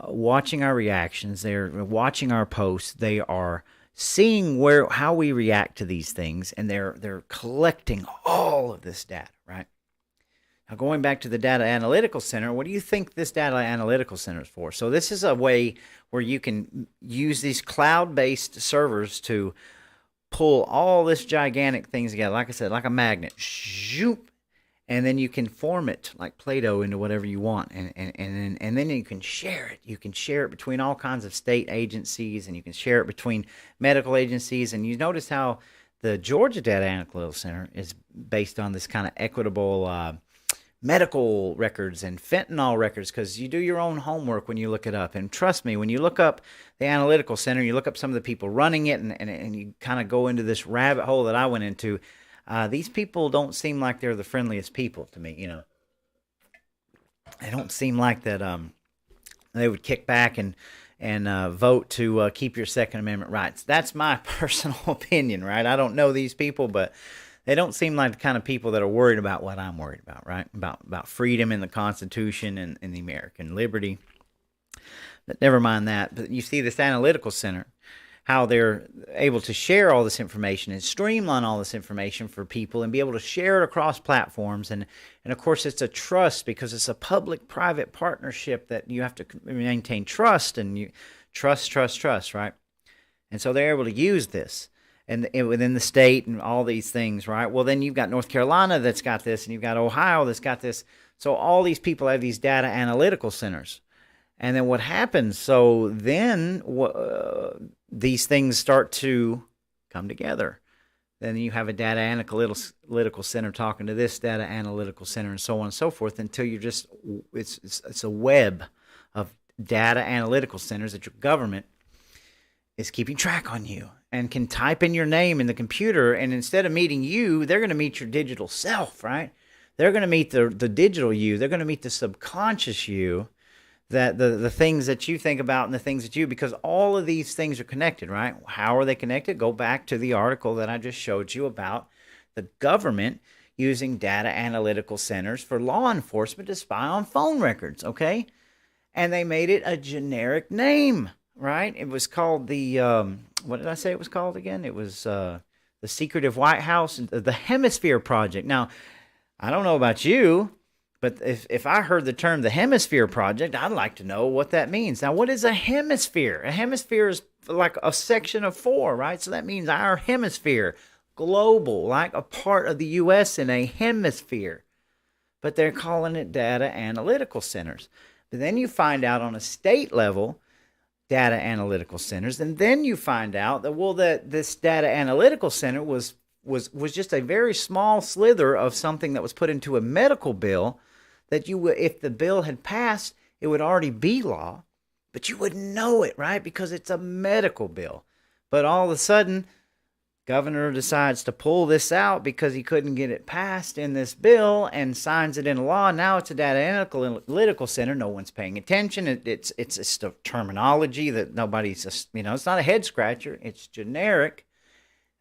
watching our reactions. They're watching our posts. They are seeing how we react to these things, and they're collecting all of this data, right? Now, going back to the Data Analytical Center, what do you think this Data Analytical Center is for? So this is a way where you can use these cloud-based servers to pull all this gigantic things together, like I said, like a magnet, shoop, and then you can form it like Play-Doh into whatever you want, and then you can share it. You can share it between all kinds of state agencies, and you can share it between medical agencies. And you notice how the Georgia Data Analytical Center is based on this kind of equitable medical records and fentanyl records, because you do your own homework when you look it up. And trust me, when you look up the Analytical Center, you look up some of the people running it, and you kind of go into this rabbit hole that I went into. These people don't seem like they're the friendliest people to me, you know. They don't seem like that they would kick back and and vote to keep your Second Amendment rights. That's my personal opinion, right? I don't know these people, but they don't seem like the kind of people that are worried about what I'm worried about, right? About freedom in the Constitution and the American liberty. But never mind that. But you see this analytical center, how they're able to share all this information and streamline all this information for people and be able to share it across platforms. And of course, it's a trust because it's a public-private partnership that you have to maintain trust and you trust, right? And so they're able to use this and within the state and all these things, right? Well, then you've got North Carolina that's got this and you've got Ohio that's got this. So all these people have these data analytical centers. And then what happens? So then these things start to come together. Then you have a data analytical center talking to this data analytical center and so on and so forth until you're just, it's a web of data analytical centers that your government is keeping track on you and can type in your name in the computer. And instead of meeting you, they're going to meet your digital self, right? They're going to meet the digital you. They're going to meet the subconscious you. That the things that you think about and the things that because all of these things are connected, right? How are they connected? Go back to the article that I just showed you about the government using data analytical centers for law enforcement to spy on phone records, okay? And they made it a generic name, right? It was called the, what did I say it was called again? It was the Secretive White House, the Hemisphere Project. Now, I don't know about you, but if I heard the term the Hemisphere Project, I'd like to know what that means. Now, what is a hemisphere? A hemisphere is like a section of 4, right? So that means our hemisphere, global, like a part of the U.S. in a hemisphere. But they're calling it data analytical centers. But then you find out on a state level, data analytical centers, and then you find out that, well, that this data analytical center was just a very small slither of something that was put into a medical bill that you would, if the bill had passed, it would already be law, but you wouldn't know it, right? Because it's a medical bill. But all of a sudden, governor decides to pull this out because he couldn't get it passed in this bill and signs it into law. Now it's a data analytical center. No one's paying attention. It's just a terminology that nobody's just, it's not a head scratcher. It's generic.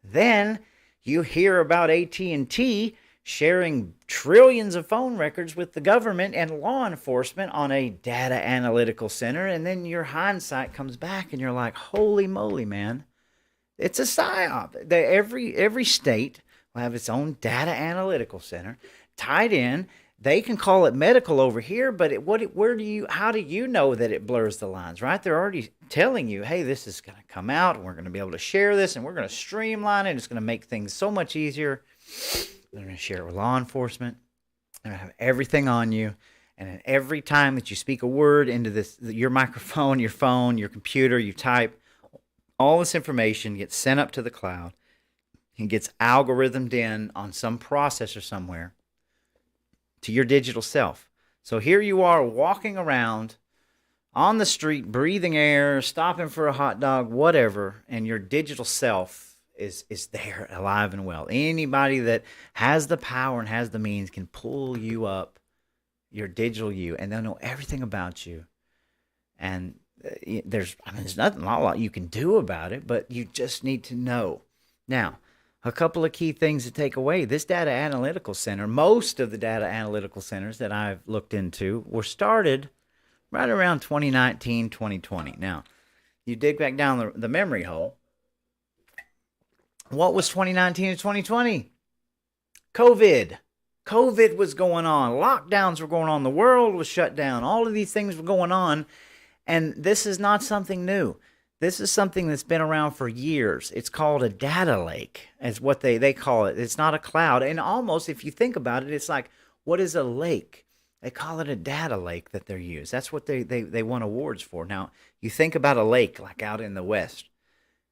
Then you hear about AT&T sharing trillions of phone records with the government and law enforcement on a data analytical center, and then your hindsight comes back and you're like, holy moly, man. It's a psyop. Every state will have its own data analytical center tied in. They can call it medical over here, but how do you know that it blurs the lines, right? They're already telling you, hey, this is going to come out, and we're going to be able to share this, and we're going to streamline it. It's going to make things so much easier. They're going to share it with law enforcement. They're going to have everything on you. And then every time that you speak a word into your microphone, your phone, your computer, you type, all this information gets sent up to the cloud and gets algorithmed in on some processor somewhere to your digital self. So here you are walking around on the street, breathing air, stopping for a hot dog, whatever, and your digital self is there, alive and well. Anybody that has the power and has the means can pull you up, your digital you, and they'll know everything about you. And there's not a lot you can do about it, but you just need to know. Now, a couple of key things to take away. This data analytical center, most of the data analytical centers that I've looked into were started right around 2019, 2020. Now, you dig back down the memory hole. What was 2019 and 2020? COVID. COVID was going on. Lockdowns were going on. The world was shut down. All of these things were going on. And this is not something new. This is something that's been around for years. It's called a data lake, is what they call it. It's not a cloud. And almost, if you think about it, it's like, what is a lake? They call it a data lake that they're used. That's what they won awards for. Now, you think about a lake like out in the West.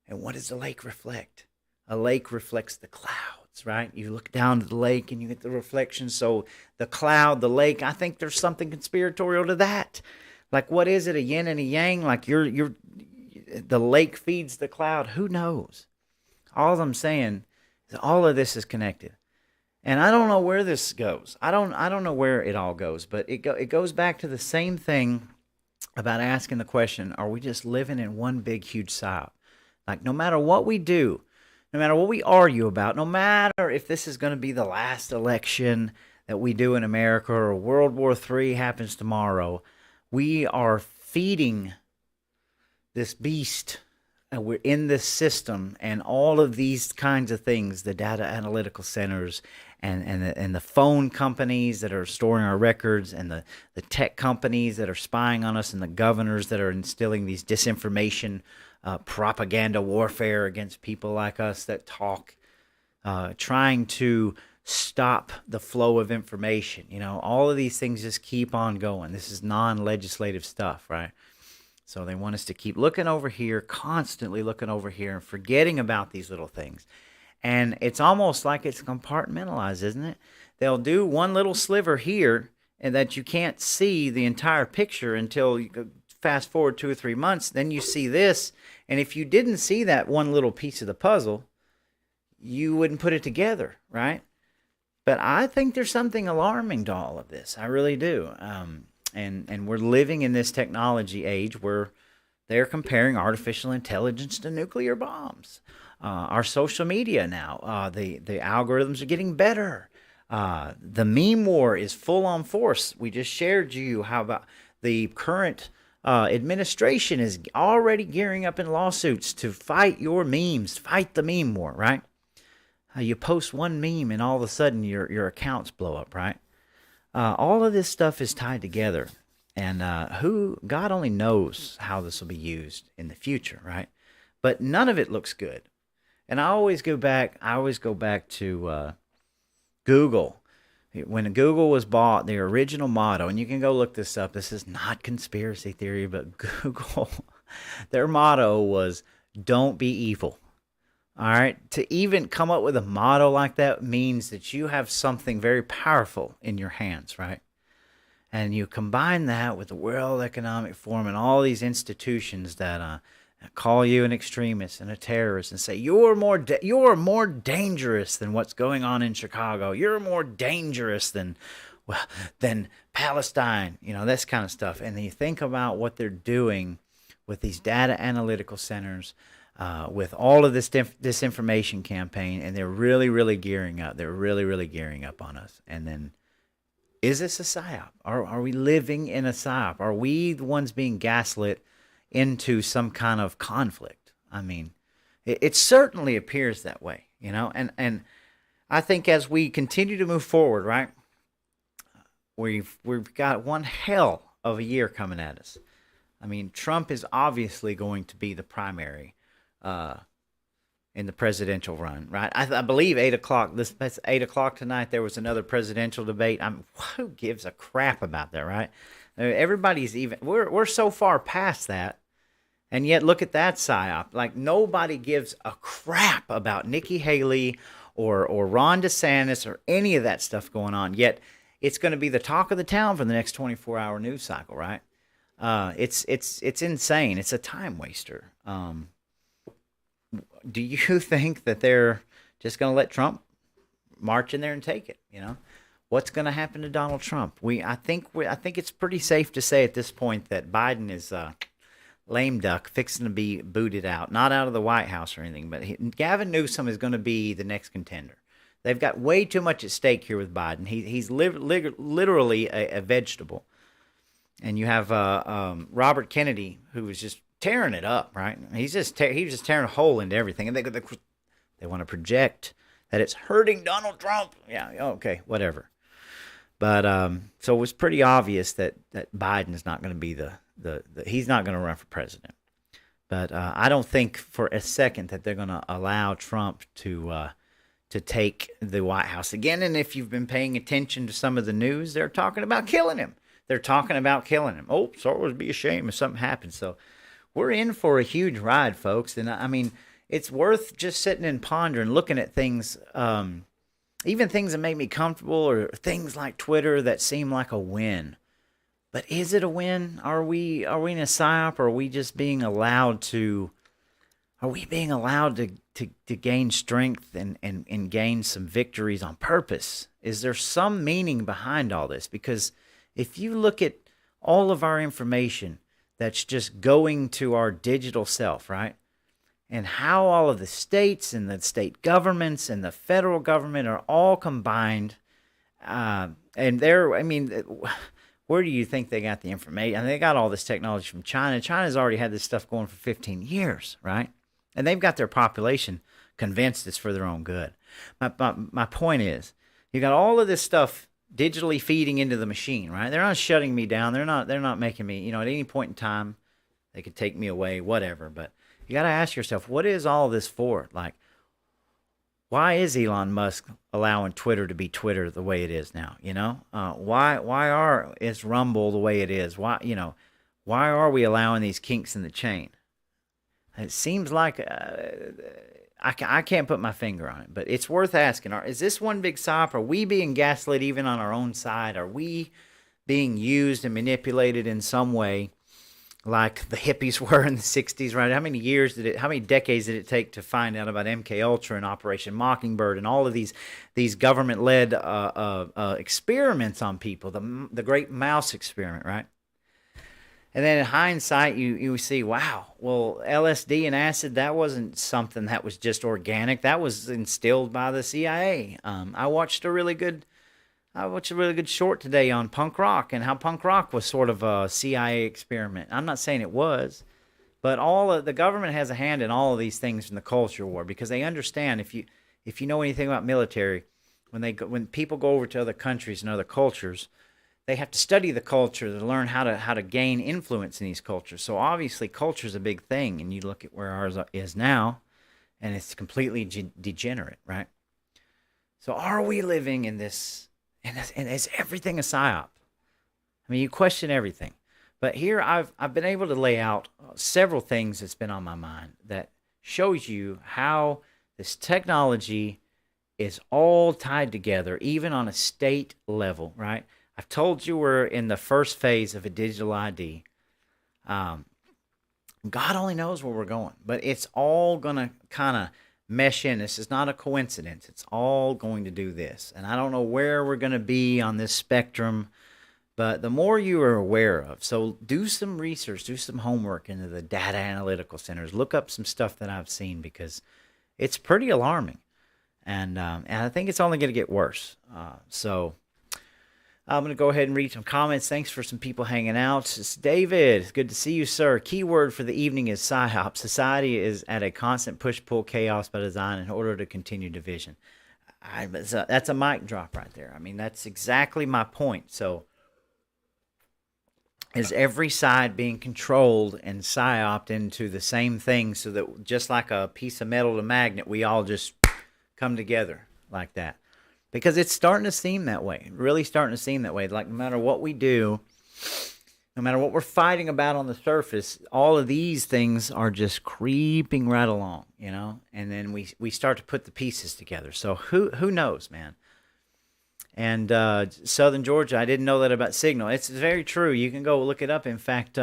And what does the lake reflect? A lake reflects the clouds, right? You look down to the lake and you get the reflection. So the cloud, the lake, I think there's something conspiratorial to that. Like, what is it? A yin and a yang? Like the lake feeds the cloud. Who knows? All I'm saying is all of this is connected. And I don't know where this goes. I don't know where it all goes, but it goes back to the same thing about asking the question, are we just living in one big, huge psyop? Like, no matter what we do, no matter what we argue about, no matter if this is going to be the last election that we do in America or World War III happens tomorrow, we are feeding this beast. We're in this system, and all of these kinds of things, the data analytical centers and the phone companies that are storing our records, and the tech companies that are spying on us, and the governors that are instilling these disinformation, propaganda warfare against people like us that talk, trying to stop the flow of information. You know, all of these things just keep on going. This is non-legislative stuff, right? So they want us to keep looking over here, constantly looking over here, and forgetting about these little things. And it's almost like it's compartmentalized, isn't it? They'll do one little sliver here, and that you can't see the entire picture until you go fast forward 2 or 3 months. Then you see this, and if you didn't see that one little piece of the puzzle, you wouldn't put it together, right? But I think there's something alarming to all of this. I really do. And we're living in this technology age where they're comparing artificial intelligence to nuclear bombs. Our social media now, the algorithms are getting better. The meme war is full on force. We just shared you how about the current administration is already gearing up in lawsuits to fight your memes, fight the meme war, right? You post one meme and all of a sudden your accounts blow up, right? All of this stuff is tied together, and God only knows how this will be used in the future, right? But none of it looks good. And I always go back to Google. When Google was bought, their original motto, and you can go look this up, this is not conspiracy theory, but Google, their motto was, don't be evil. All right. To even come up with a motto like that means that you have something very powerful in your hands, right? And you combine that with the World Economic Forum and all these institutions that call you an extremist and a terrorist and say you're more dangerous than what's going on in Chicago. You're more dangerous than Palestine. You know, this kind of stuff. And then you think about what they're doing with these data analytical centers. With all of this disinformation campaign, and they're really, really gearing up. They're really, really gearing up on us. And then, is this a psyop? Are we living in a psyop? Are we the ones being gaslit into some kind of conflict? I mean, it certainly appears that way, you know. And I think as we continue to move forward, right, we've got one hell of a year coming at us. I mean, Trump is obviously going to be the primary in the presidential run, right? I believe 8 o'clock. That's 8 o'clock tonight. There was another presidential debate. Who gives a crap about that, right? Everybody's we're so far past that, and yet look at that psyop. Like nobody gives a crap about Nikki Haley or Ron DeSantis or any of that stuff going on. Yet it's going to be the talk of the town for the next 24-hour news cycle, right? It's insane. It's a time waster. Do you think that they're just going to let Trump march in there and take it? You know, what's going to happen to Donald Trump? I think it's pretty safe to say at this point that Biden is lame duck, fixing to be booted out, not out of the White House or anything, but Gavin Newsom is going to be the next contender. They've got way too much at stake here with Biden. He's literally a vegetable, and you have Robert Kennedy, who was just tearing it up, right? He was just tearing a hole into everything, and they want to project that it's hurting Donald Trump. Yeah, okay, whatever. But so it was pretty obvious that Biden is not going to be he's not going to run for president. But I don't think for a second that they're going to allow Trump to take the White House again. And if you've been paying attention to some of the news, they're talking about killing him. Oh, so it would be a shame if something happened. So we're in for a huge ride, folks. And I mean, it's worth just sitting and pondering, looking at things, even things that make me comfortable, or things like Twitter that seem like a win. But is it a win? Are we in a psyop, or are we just being allowed to gain strength and gain some victories on purpose? Is there some meaning behind all this? Because if you look at all of our information, that's just going to our digital self, right? And how all of the states and the state governments and the federal government are all combined. And they're, I mean, where do you think they got the information? And they got all this technology from China. China's already had this stuff going for 15 years, right? And they've got their population convinced it's for their own good. My point is, you got all of this stuff digitally feeding into the machine, right? They're not shutting me down. They're not making me, at any point in time, they could take me away, whatever. But you got to ask yourself, what is all this for? Like, why is Elon Musk allowing Twitter to be Twitter the way it is now? Why is Rumble the way it is? Why are we allowing these kinks in the chain? It seems like I can't put my finger on it, but it's worth asking. Is this one big psyop? Are we being gaslit even on our own side? Are we being used and manipulated in some way, like the hippies were in the 60s, right? How many decades did it take to find out about MK Ultra and Operation Mockingbird and all of these government-led experiments on people, the Great Mouse Experiment, right? And then in hindsight, you see, wow, well, LSD and acid, that wasn't something that was just organic. That was instilled by the CIA. I watched a really good short today on punk rock and how punk rock was sort of a CIA experiment. I'm not saying it was, but the government has a hand in all of these things in the culture war, because they understand, if you know anything about military, when people go over to other countries and other cultures, they have to study the culture to learn how to gain influence in these cultures. So obviously culture is a big thing, and you look at where ours is now, and it's completely degenerate, right? So are we living in this? And is everything a psyop? I mean, you question everything. But here I've been able to lay out several things that's been on my mind that shows you how this technology is all tied together, even on a state level, right? I've told you we're in the first phase of a digital ID. God only knows where we're going, but it's all going to kind of mesh in. This is not a coincidence. It's all going to do this. And I don't know where we're going to be on this spectrum, but the more you are aware of, so do some research, do some homework into the data analytical centers, look up some stuff that I've seen, because it's pretty alarming. And I think it's only going to get worse. So I'm going to go ahead and read some comments. Thanks for some people hanging out. It's David. Good to see you, sir. Keyword for the evening is psyop. Society is at a constant push-pull chaos by design in order to continue division. That's a mic drop right there. I mean, that's exactly my point. So is every side being controlled and psyoped into the same thing, so that just like a piece of metal to magnet, we all just come together like that? Because it's starting to seem that way, really starting to seem that way. Like no matter what we do, no matter what we're fighting about on the surface, all of these things are just creeping right along, And then we start to put the pieces together. So who knows, man? And Southern Georgia, I didn't know that about Signal. It's very true. You can go look it up. In fact,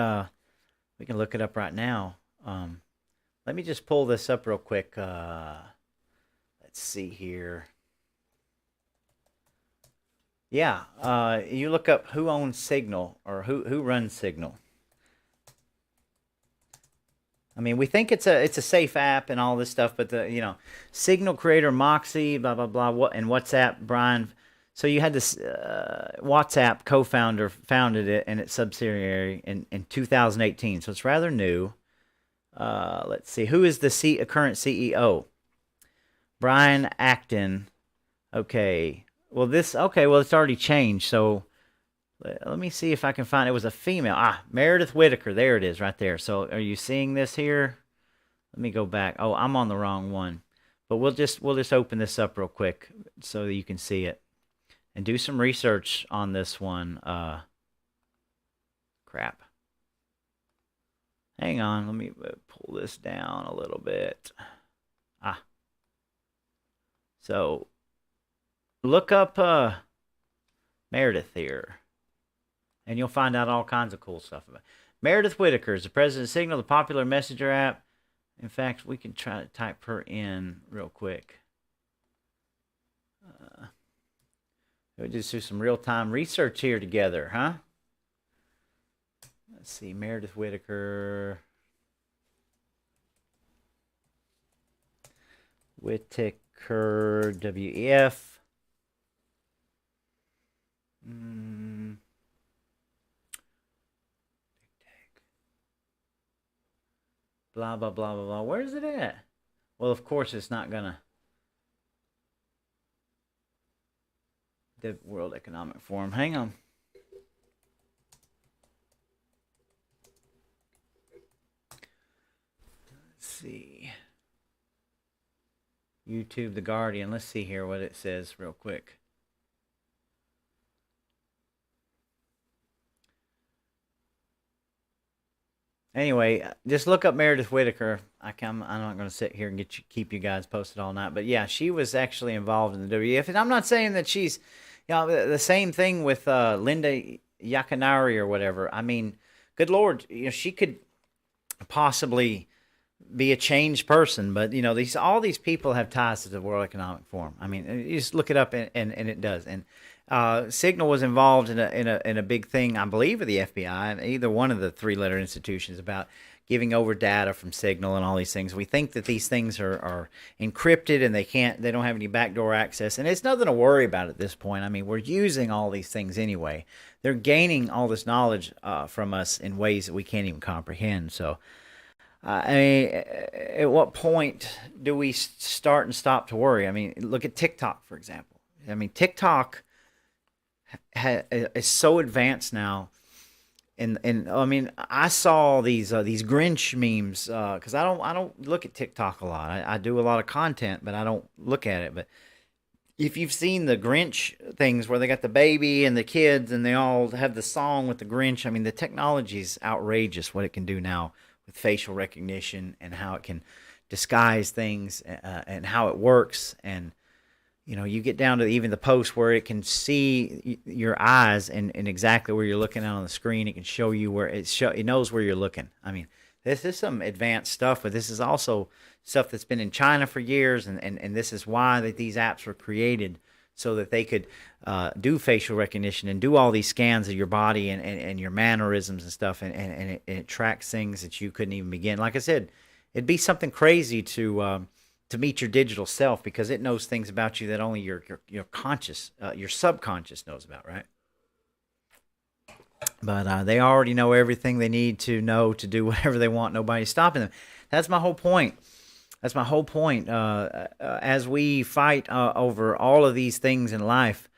we can look it up right now. Let me just pull this up real quick. Let's see here. Yeah, you look up who owns Signal or who runs Signal. I mean, we think it's a safe app and all this stuff, but the Signal creator Moxie, blah blah blah, and WhatsApp Brian. So you had this WhatsApp co-founder founded it and its subsidiary in 2018. So it's rather new. Let's see, who is the current CEO? Brian Acton. Okay. Well, it's already changed, so let me see if I can find it. Was a female. Meredith Whitaker. There it is right there. So are you seeing this here? Let me go back. Oh, I'm on the wrong one. But we'll just open this up real quick so that you can see it. And do some research on this one. Crap. Hang on. Let me pull this down a little bit. So look up Meredith here, and you'll find out all kinds of cool stuff about it. Meredith Whitaker is the president of Signal, the popular messenger app. In fact, we can try to type her in real quick. We'll just do some real-time research here together, huh? Let's see, Meredith Whittaker. Whittaker, WEF. Blah, blah, blah, blah, blah. Where's it at? Well, of course, it's not going to. The World Economic Forum. Hang on. Let's see. YouTube, The Guardian. Let's see here what it says real quick. Anyway, just look up Meredith Whittaker. I'm not going to sit here and keep you guys posted all night. But yeah, she was actually involved in the WEF. And I'm not saying that she's, the same thing with Linda Yakanari or whatever. I mean, good Lord, she could possibly be a changed person. But, all these people have ties to the World Economic Forum. I mean, you just look it up and it does. And Signal was involved in a big thing, I believe, with the FBI and either one of the three-letter institutions about giving over data from Signal and all these things. We think that these things are encrypted and they don't have any backdoor access, and it's nothing to worry about at this point. I mean, we're using all these things anyway. They're gaining all this knowledge from us in ways that we can't even comprehend. So, I mean, at what point do we start and stop to worry? I mean, look at TikTok, for example. I mean, TikTok is so advanced now, and I mean, I saw these Grinch memes because I don't look at TikTok a lot. I do a lot of content, but I don't look at it. But if you've seen the Grinch things where they got the baby and the kids and they all have the song with the Grinch, I mean, the technology is outrageous what it can do now with facial recognition and how it can disguise things and how it works. And you get down to even the post where it can see your eyes and exactly where you're looking at on the screen. It can show you where it knows where you're looking. I mean, this is some advanced stuff, but this is also stuff that's been in China for years, and this is why these apps were created, so that they could do facial recognition and do all these scans of your body and your mannerisms and stuff, and it tracks things that you couldn't even begin. Like I said, it'd be something crazy to meet your digital self, because it knows things about you that only your conscious, your subconscious knows about, right? But they already know everything they need to know to do whatever they want. Nobody's stopping them. That's my whole point. That's my whole point. As we fight over all of these things in life,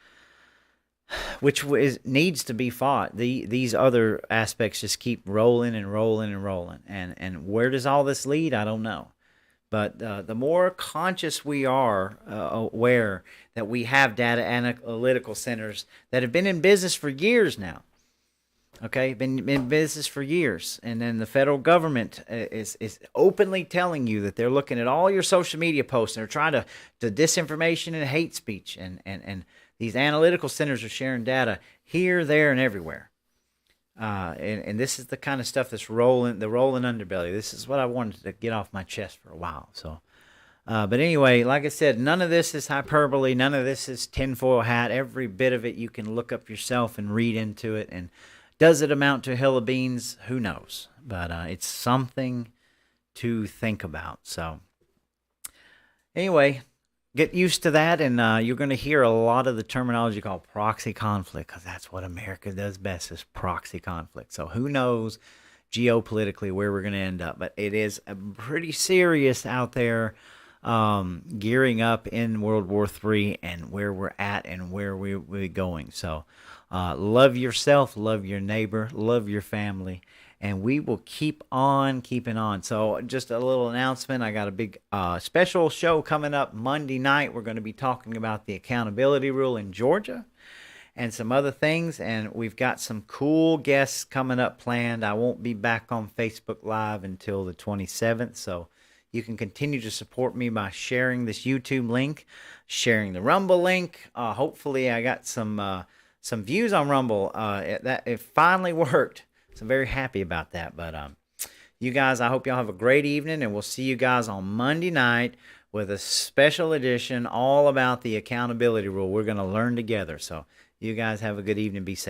which needs to be fought, these other aspects just keep rolling and rolling and rolling. And where does all this lead? I don't know. But the more conscious we are, aware that we have data analytical centers that have been in business for years now, okay, been in business for years, and then the federal government is openly telling you that they're looking at all your social media posts and they're trying to disinformation and hate speech, and these analytical centers are sharing data here, there, and everywhere. And this is the kind of stuff that's rolling underbelly. This is what I wanted to get off my chest for a while. So, but anyway, like I said, none of this is hyperbole. None of this is tinfoil hat. Every bit of it you can look up yourself and read into it. And does it amount to a hill of beans? Who knows? But it's something to think about. So anyway, get used to that, and you're going to hear a lot of the terminology called proxy conflict, because that's what America does best, is proxy conflict. So who knows geopolitically where we're going to end up, but it is pretty serious out there, gearing up in World War III and where we're at and where we're going. So love yourself, love your neighbor, love your family, and we will keep on keeping on. So just a little announcement. I got a big special show coming up Monday night. We're going to be talking about the accountability rule in Georgia and some other things. And we've got some cool guests coming up planned. I won't be back on Facebook Live until the 27th. So you can continue to support me by sharing this YouTube link, sharing the Rumble link. Hopefully I got some views on Rumble. It finally worked. So I'm very happy about that. But you guys, I hope y'all have a great evening, and we'll see you guys on Monday night with a special edition all about the accountability rule. We're going to learn together. So you guys have a good evening. Be safe.